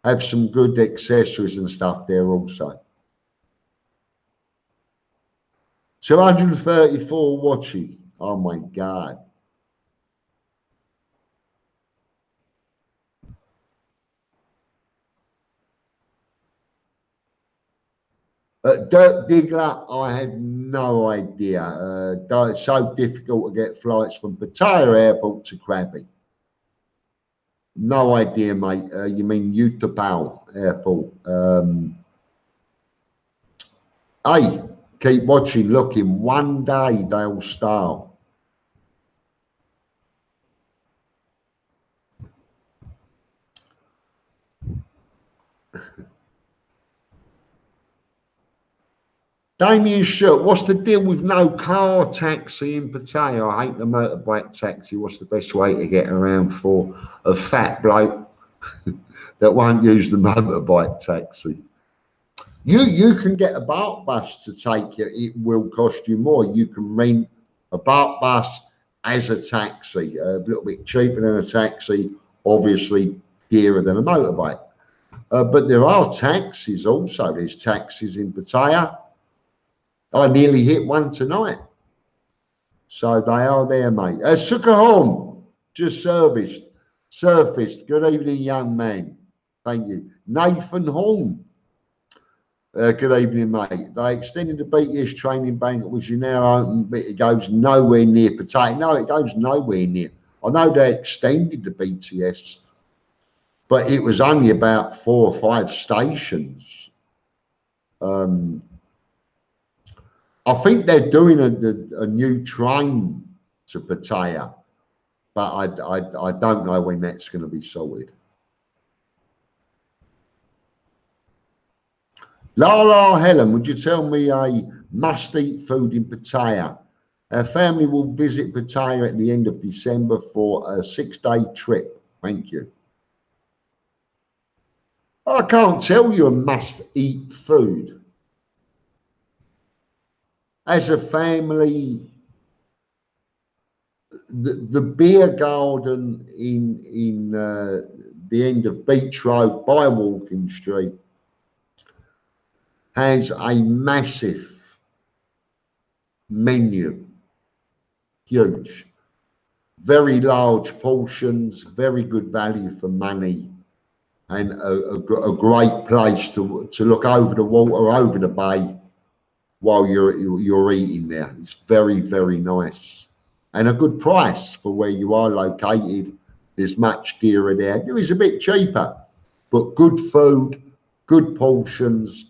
Speaker 1: Have some good accessories and stuff there also. 234 watching. Oh my God. Dirt Diggler, I have no idea. It's so difficult to get flights from Pattaya Airport to Krabi. No idea, mate. You mean Utapao Airport. Hey, keep watching, looking. One day they'll start. Damien Shirt, what's the deal with no car taxi in Pattaya? I hate the motorbike taxi. What's the best way to get around for a fat bloke that won't use the motorbike taxi? You can get a BART bus to take you. It will cost you more. You can rent a BART bus as a taxi, a little bit cheaper than a taxi, obviously dearer than a motorbike. But there are taxis also. There's taxis in Pattaya. I nearly hit one tonight. So they are there, mate. Sukahom, just surfaced. Good evening, young man. Thank you. Nathan Horn. Good evening, mate. They extended the BTS training bank, which is now open, but it goes nowhere near Pattaya. No, it goes nowhere near. I know they extended the BTS, but it was only about 4 or 5 stations. I think they're doing a new train to Pattaya, but I don't know when that's going to be sorted. Lala Helen, would you tell me a must-eat food in Pattaya? Our family will visit Pattaya at the end of December for a 6-day trip. Thank you. I can't tell you a must-eat food. As a family, the beer garden in the end of Beach Road by Walking Street has a massive menu, huge, very large portions, very good value for money, and a great place to look over the water, over the bay, while you're eating there. It's very, very nice, and a good price for where you are located. There's much dearer there. It is a bit cheaper, but good food, good portions,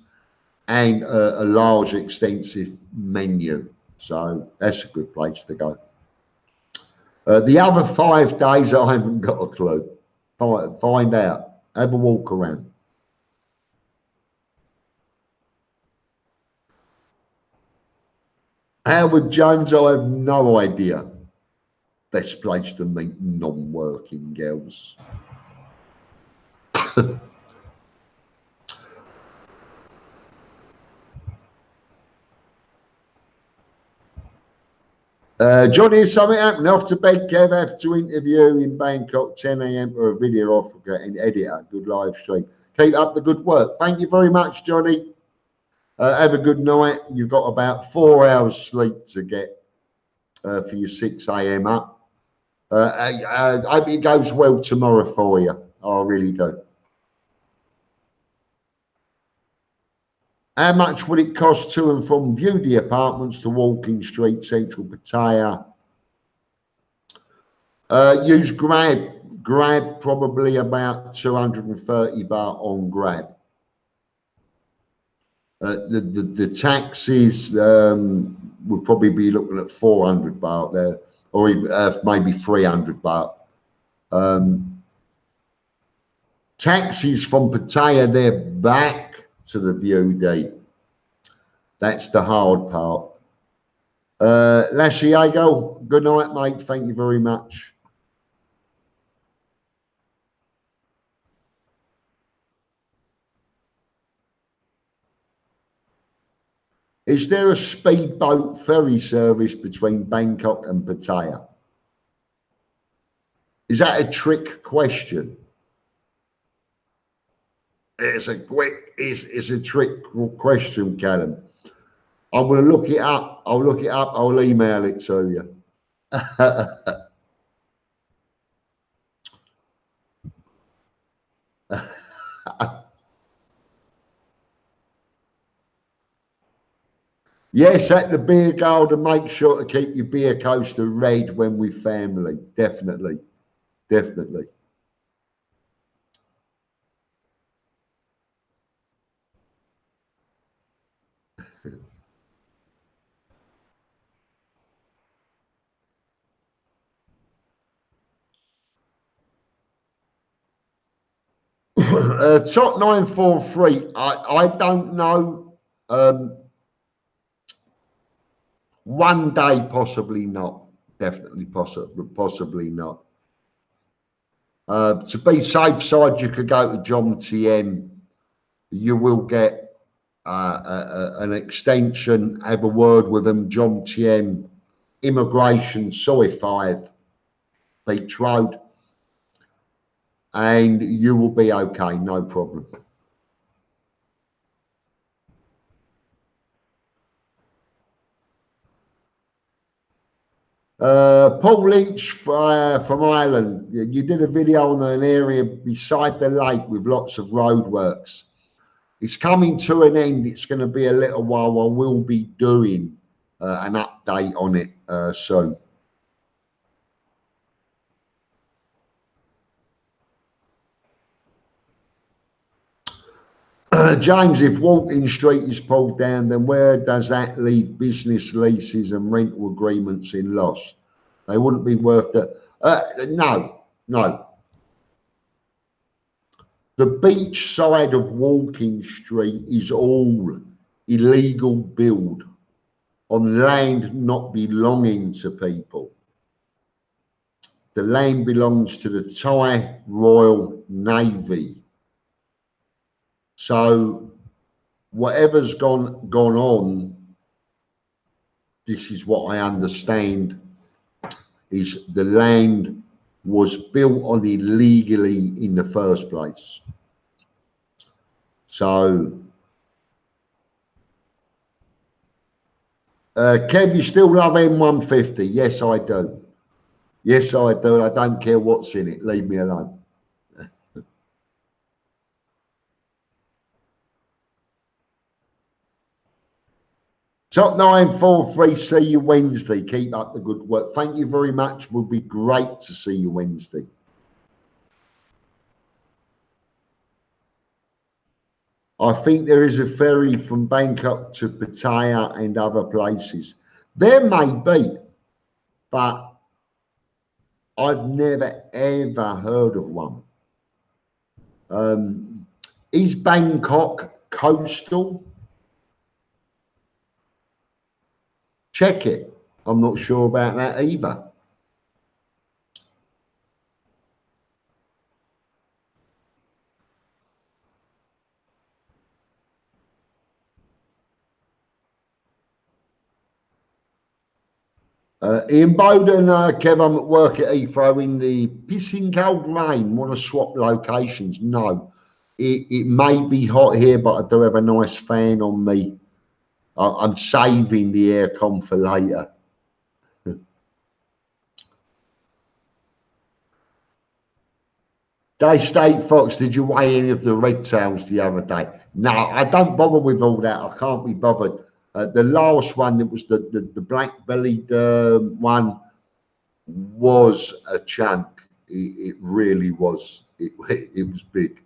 Speaker 1: and a large, extensive menu. So that's a good place to go. The other 5 days, I haven't got a clue. Find out. Have a walk around. Howard Jones, I have no idea. Best place to meet non-working girls. Johnny, is something happening? Off to bed, Kev. Have to interview in Bangkok, 10 a.m. for a video Africa and editor. Good live stream. Keep up the good work. Thank you very much, Johnny. Have a good night. You've got about 4 hours sleep to get for your 6 a.m. up. I hope it goes well tomorrow for you. I really do. How much would it cost to and from Beauty Apartments to Walking Street, Central Pattaya? Use Grab. Grab probably about 230 baht on Grab. The taxis would probably be looking at 400 baht there, or maybe 300 baht. Taxis from Pattaya, they're back to the VOD. That's the hard part. Lasiago, good night, mate. Thank you very much. Is there a speedboat ferry service between Bangkok and Pattaya? Is that a trick question? It's a trick question, Callum. I'm going to look it up. I'll look it up. I'll email it to you. Yes, at the beer garden, make sure to keep your beer coaster red when with family. Definitely. Definitely. Top 943. I don't know. One day, possibly not. Definitely, possibly not. To be safe side, you could go to John TM. You will get an extension. Have a word with them. John TM, Immigration, Soy 5, Beach Road, and you will be okay. No problem. Paul Lynch from Ireland, you did a video on an area beside the lake with lots of roadworks. It's coming to an end. It's going to be a little while. I will be doing an update on it soon. James, if Walking Street is pulled down, then where does that leave business leases and rental agreements in loss? They wouldn't be worth the... No. The beach side of Walking Street is all illegal build on land not belonging to people. The land belongs to the Thai Royal Navy. So whatever's gone on, this is what I understand, is the land was built on illegally in the first place. So Kev, you still love M150? Yes, I do. Yes, I do. I don't care what's in it. Leave me alone. Top 943, see you Wednesday. Keep up the good work. Thank you very much. Will be great to see you Wednesday. I think there is a ferry from Bangkok to Pattaya and other places. There may be, but I've never ever heard of one. Is Bangkok coastal? Check it. I'm not sure about that either. Ian Bowden, Kev, I'm at work at Heathrow in the pissing cold rain. Want to swap locations? No. It may be hot here, but I do have a nice fan on me. I'm saving the aircon for later. Day State Fox, did you weigh any of the red tails the other day? No, I don't bother with all that. I can't be bothered. The last one, that was the black-bellied one, was a chunk. It really was. It was big.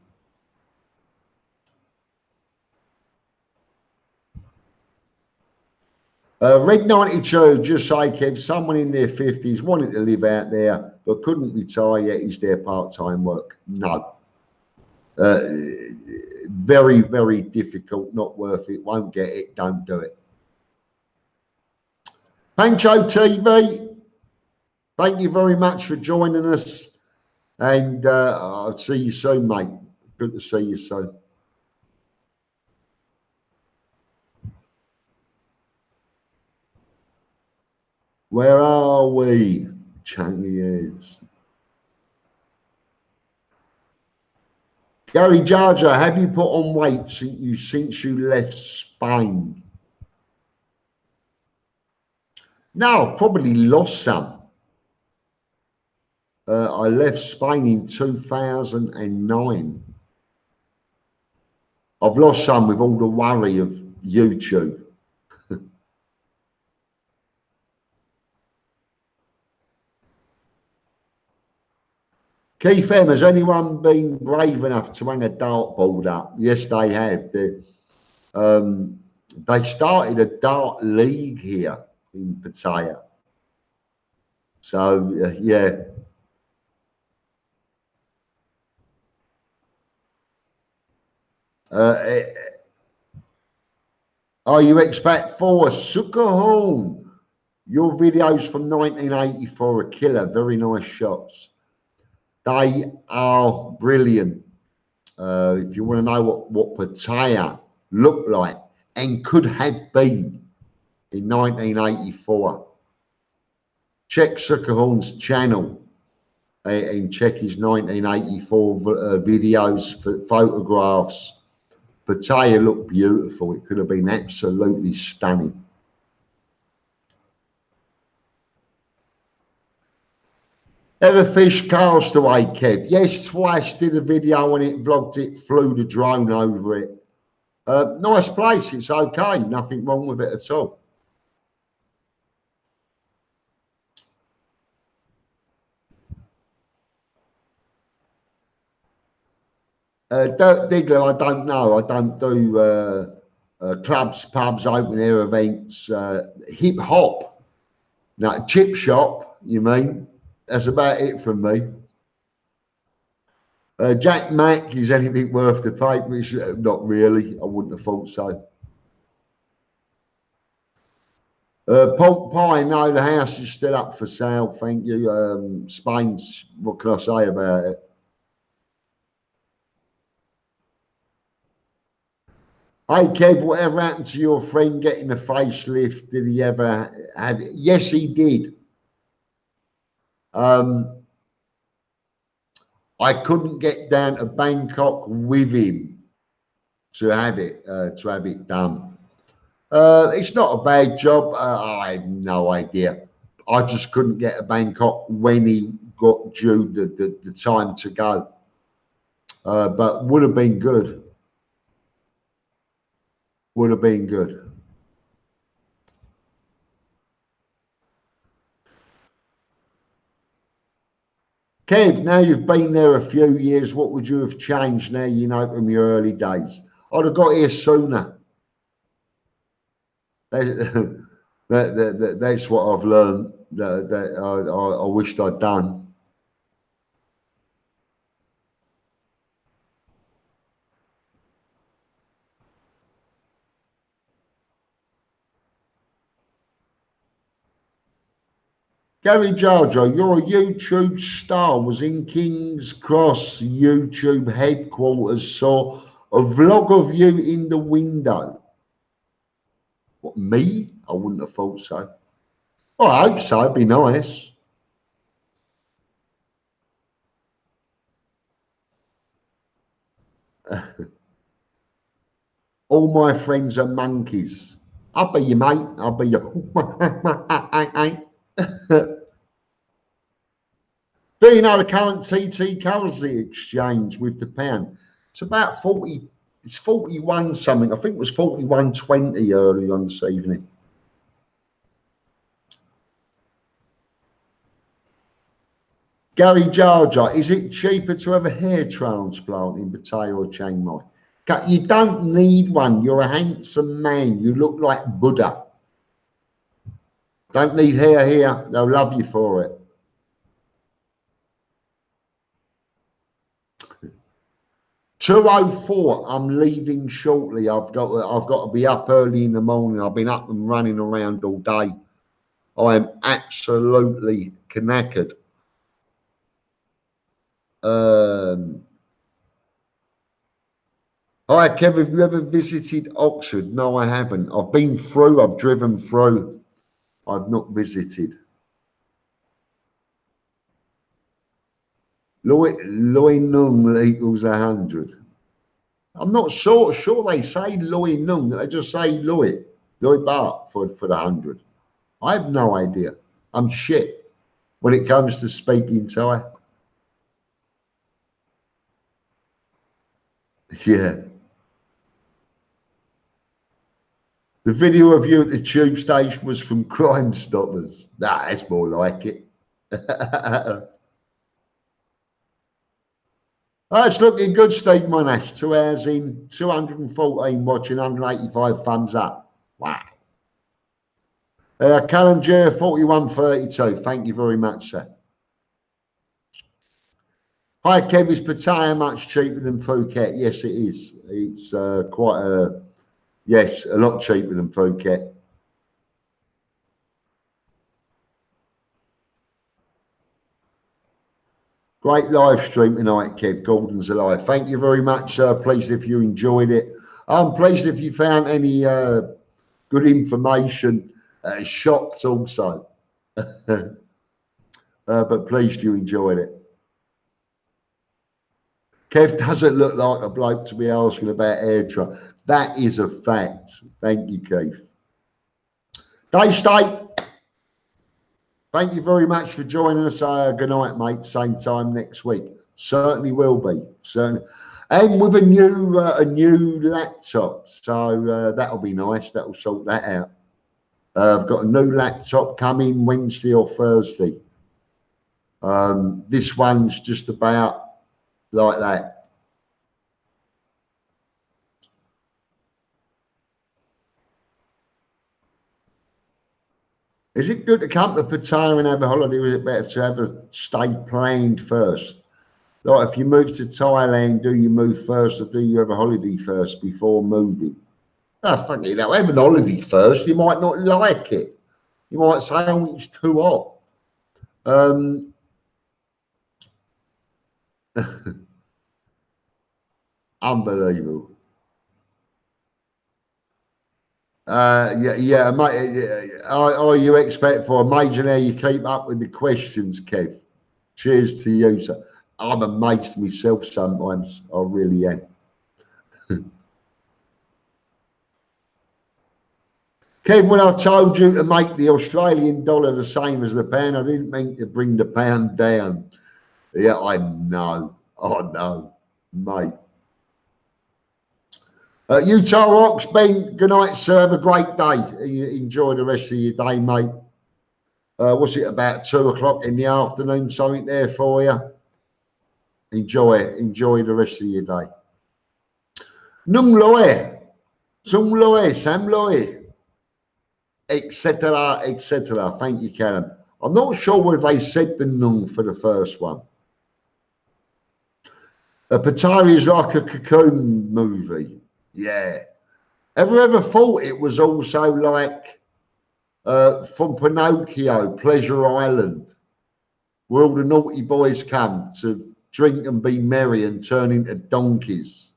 Speaker 1: Red 92, just say, Kev, someone in their 50s wanted to live out there but couldn't retire yet. Is there part-time work? No. Uh, very, very difficult, not worth it, won't get it, don't do it. Pancho TV, thank you very much for joining us, and I'll see you soon, mate. Good to see you soon. Where are we? Chunky heads. Gary Jar Jar, have you put on weight since you left Spain? No, I've probably lost some. I left Spain in 2009. I've lost some with all the worry of YouTube. Keith M, has anyone been brave enough to hang a dartboard up? Yes, they have. They started a dart league here in Pattaya. So, yeah. Are you expat for Sukahorn? Your videos from 1984 are killer. Very nice shots. They are brilliant. If you want to know what Pattaya looked like and could have been in 1984, check Sukahorn's channel and check his 1984 videos, for photographs. Pattaya looked beautiful. It could have been absolutely stunning. Ever fish Castaway, Kev? Yes, twice. Did a video and it vlogged it, flew the drone over it. Nice place. It's okay. Nothing wrong with it at all. Dirk Diggler, I don't know. I don't do clubs, pubs, open air events. Hip hop. No, chip shop, you mean? That's about it from me. Jack Mack, is anything worth the paper? Not really. I wouldn't have thought so. Pork pie, no, the house is still up for sale. Thank you. Spain's, what can I say about it? Hey, Kev, whatever happened to your friend getting a facelift? Did he ever have it? Yes, he did. I couldn't get down to Bangkok with him to have it done. It's not a bad job. I have no idea. I just couldn't get to Bangkok when he got due the time to go. But would have been good. Would have been good. Kev, now you've been there a few years, what would you have changed now you know from your early days? I'd have got here sooner. That's what I've learned that I wished I'd done. Gary Jarjo, you're a YouTube star, was in King's Cross YouTube headquarters, saw a vlog of you in the window. What, me? I wouldn't have thought so. Well, I hope so, it'd be nice. All my friends are monkeys. I'll be your mate, I'll be your... Do you know the current TT currency exchange with the pound? It's about 40, it's 41 something. I think it was 41.20 early on this evening. Gary Jarja, is it cheaper to have a hair transplant in Pattaya or Chiang Mai? You don't need one. You're a handsome man. You look like Buddha. Don't need hair here. They'll love you for it. 2:04. I'm leaving shortly. I've got to be up early in the morning. I've been up and running around all day. I am absolutely knackered. Hi, Kev. Have you ever visited Oxford? No, I haven't. I've been through. I've driven through. I've not visited. Loy Nung equals 100. I'm not sure they say Loy Nung. They just say Loy Bart for the 100. I have no idea. I'm shit when it comes to speaking Thai. Yeah. The video of you at the tube station was from Crime Stoppers. Nah, that's more like it. Oh, it's looking good, Steve Monash. 2 hours in, 214 watching, 185 thumbs up. Wow. Callum J, 4132. Thank you very much, sir. Hi, Kev. Is Pattaya much cheaper than Phuket? Yes, it is. It's quite a, yes, a lot cheaper than Phuket. Great live stream tonight, Kev. Gordon's alive. Thank you very much, sir. Pleased if you enjoyed it. I'm pleased if you found any good information. Shocked also. But pleased you enjoyed it. Kev doesn't look like a bloke to be asking about air travel. That is a fact. Thank you, Keith. Day State. Thank you very much for joining us. Good night, mate. Same time next week. Certainly will be. Certainly, and with a new laptop. So that'll be nice. That'll sort that out. I've got a new laptop coming Wednesday or Thursday. This one's just about like that. Is it good to come to Pattaya and have a holiday? Or is it better to have a stay planned first? Like if you move to Thailand, do you move first or do you have a holiday first before moving? Oh, fuck it, have a holiday first. You might not like it. You might say, oh, it's too hot. Unbelievable. Yeah, mate. All you expect for a major now, you keep up with the questions, Kev. Cheers to you, sir. I'm amazed myself sometimes. I really am. Kev, when I told you to make the Australian dollar the same as the pound, I didn't mean to bring the pound down. Yeah, I know. I know, mate. Utah Rocks, Ben, good night, sir. Have a great day. Enjoy the rest of your day, mate. What's it, about 2 o'clock in the afternoon? Something there for you? Enjoy it. Enjoy the rest of your day. Nung Loe, Sung Loe, Sam Loe, etc., etc. Thank you, Callum. I'm not sure whether they said the Nung for the first one. Pattaya is like a cocoon movie. Yeah. Ever thought it was also like from Pinocchio, Pleasure Island, where all the naughty boys come to drink and be merry and turn into donkeys?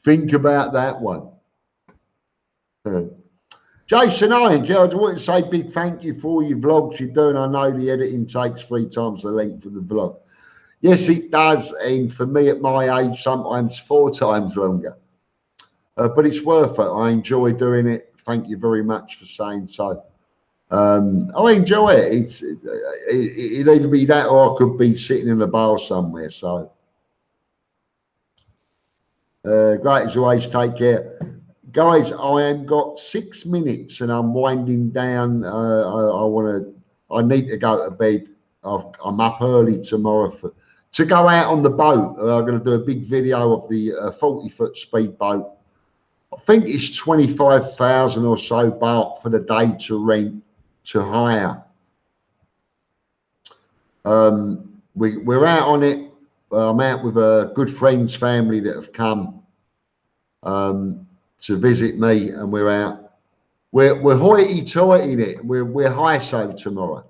Speaker 1: Think about that one. Jason Iron, I just want to say big thank you for all your vlogs you're doing. I know the editing takes 3 times the length of the vlog. Yes, it does. And for me at my age, sometimes 4 times longer. But it's worth it. I enjoy doing it. Thank you very much for saying so. I enjoy it. It'll either be that or I could be sitting in a bar somewhere. So, great as always. Take care. Guys, I have got 6 minutes and I'm winding down. I need to go to bed. I'm up early tomorrow to go out on the boat. I'm going to do a big video of the 40-foot speedboat. I think it's 25,000 or so baht for the day to rent, to hire. We're out on it. I'm out with a good friend's family that have come to visit me, and we're out. We're hoity-toity in it. We're high so tomorrow,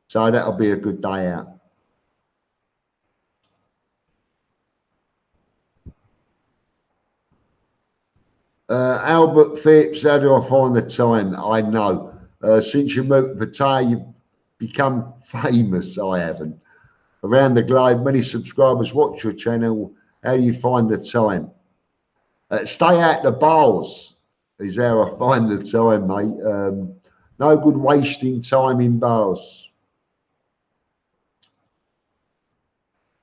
Speaker 1: so that'll be a good day out. Albert Phipps, how do I find the time? I know. Since you moved to Pattaya, you've become famous. I haven't. Around the globe, many subscribers watch your channel. How do you find the time? Stay out the bars is how I find the time, mate. No good wasting time in bars.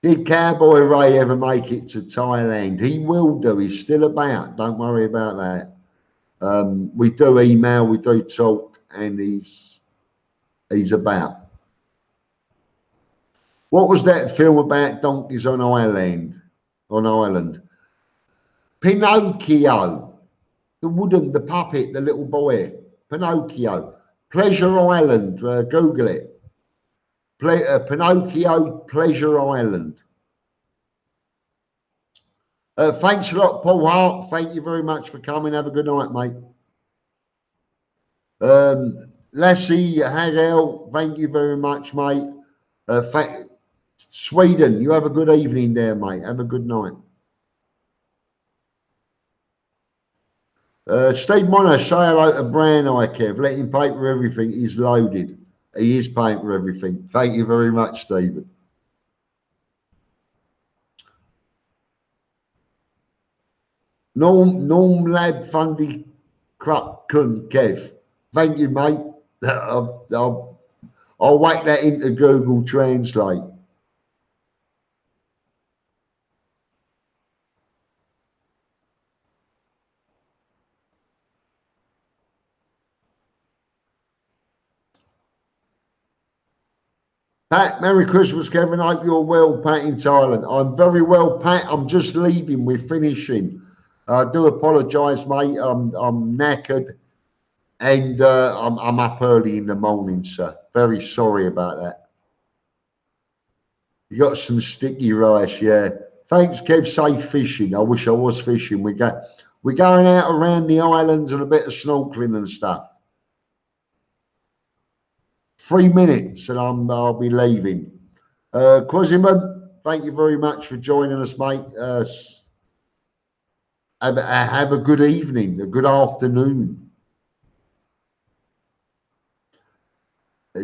Speaker 1: Did Cowboy Ray ever make it to Thailand? He will do. He's still about. Don't worry about that. We do email, we do talk, and he's about. What was that film about donkeys on Ireland? Pinocchio, the puppet, the little boy. Pinocchio. Pleasure Island. Google it. Pinocchio, Pleasure Island. Thanks a lot, Paul Hart. Thank you very much for coming. Have a good night, mate. Lassie Hagel, thank you very much, mate. Sweden, you have a good evening there, mate. Have a good night. Steve Mono, say hello to Brown Eye, Kev. Let him pay for everything. He's loaded. He is paying for everything. Thank you very much, Stephen. Norm Lab Fundy Crap Kun Kev. Thank you, mate. I'll whack that into Google Translate. Pat, Merry Christmas, Kevin. I hope you're well, Pat, in Thailand. I'm very well, Pat. I'm just leaving. We're finishing. I do apologise, mate. I'm knackered, and I'm up early in the morning, sir. Very sorry about that. You got some sticky rice, yeah. Thanks, Kev. Safe fishing. I wish I was fishing. We're going out around the islands and a bit of snorkeling and stuff. 3 minutes and I'll be leaving. Quasiman, thank you very much for joining us, mate. Have a good evening, a good afternoon.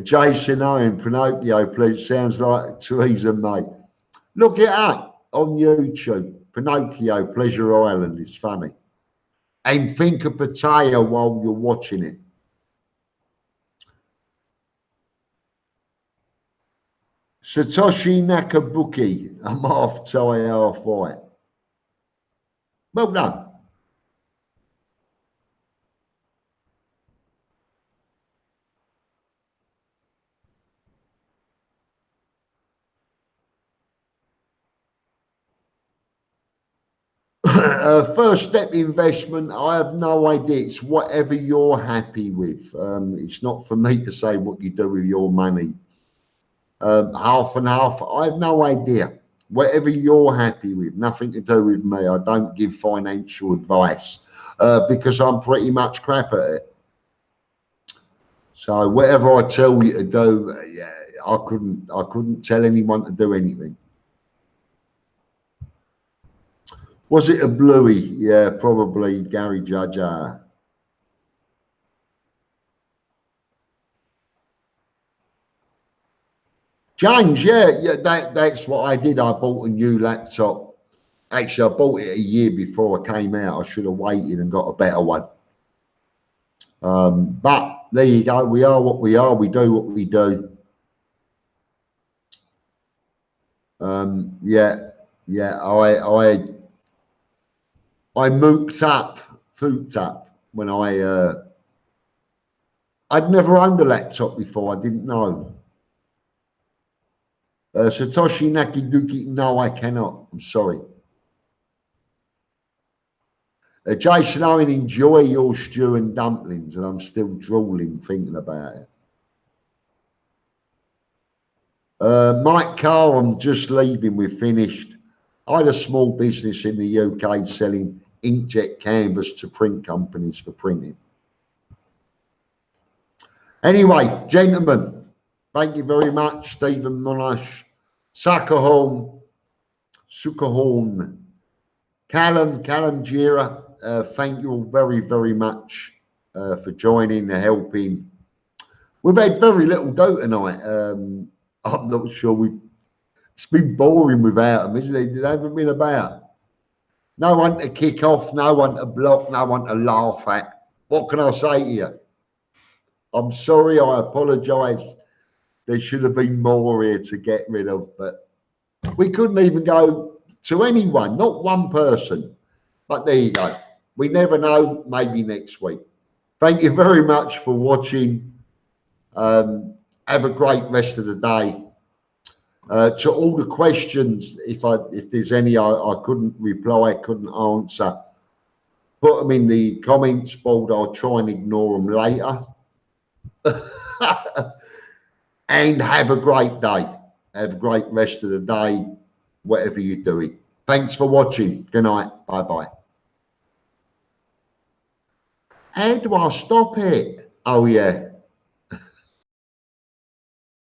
Speaker 1: Jason Owen, Pinocchio, please. Sounds like Teresa, mate. Look it up on YouTube. Pinocchio, Pleasure Island. It's funny. And think of Pattaya while you're watching it. Satoshi Nakabuki, I'm half Thai, half white. Well done. First step investment, I have no idea. It's whatever you're happy with. It's not for me to say what you do with your money. Half and half, I have no idea. Whatever you're happy with, nothing to do with me. I don't give financial advice because I'm pretty much crap at it. So whatever I tell you to do, yeah, I couldn't tell anyone to do anything. Was it a bluey? Yeah, probably Gary Judge. James, yeah, that's what I did. I bought a new laptop. Actually, I bought it a year before I came out. I should have waited and got a better one. But there you go. We are what we are. We do what we do. Yeah. I fooped up when I'd never owned a laptop before. I didn't know. Satoshi Nakiduki, no, I cannot. I'm sorry. Jason Owen, enjoy your stew and dumplings, and I'm still drooling thinking about it. Mike Carr, I'm just leaving. We're finished. I had a small business in the UK selling inkjet canvas to print companies for printing. Anyway, gentlemen, thank you very much. Stephen Monash, Suckerhorn, Callum Gira, thank you all very, very much for joining and helping. We've had very little do tonight. I'm not sure it's been boring without them, isn't it? They haven't been about. No one to kick off, no one to block, no one to laugh at. What can I say to you? I'm sorry, I apologise. There should have been more here to get rid of, but we couldn't even go to anyone, not one person. But there you go. We never know, maybe next week. Thank you very much for watching. Have a great rest of the day. To all the questions, if there's any I couldn't reply, couldn't answer, put them in the comments board. I'll try and ignore them later. And have a great day. Have a great rest of the day, whatever you're doing. Thanks for watching. Good night. Bye-bye. How do I stop it? Oh, yeah.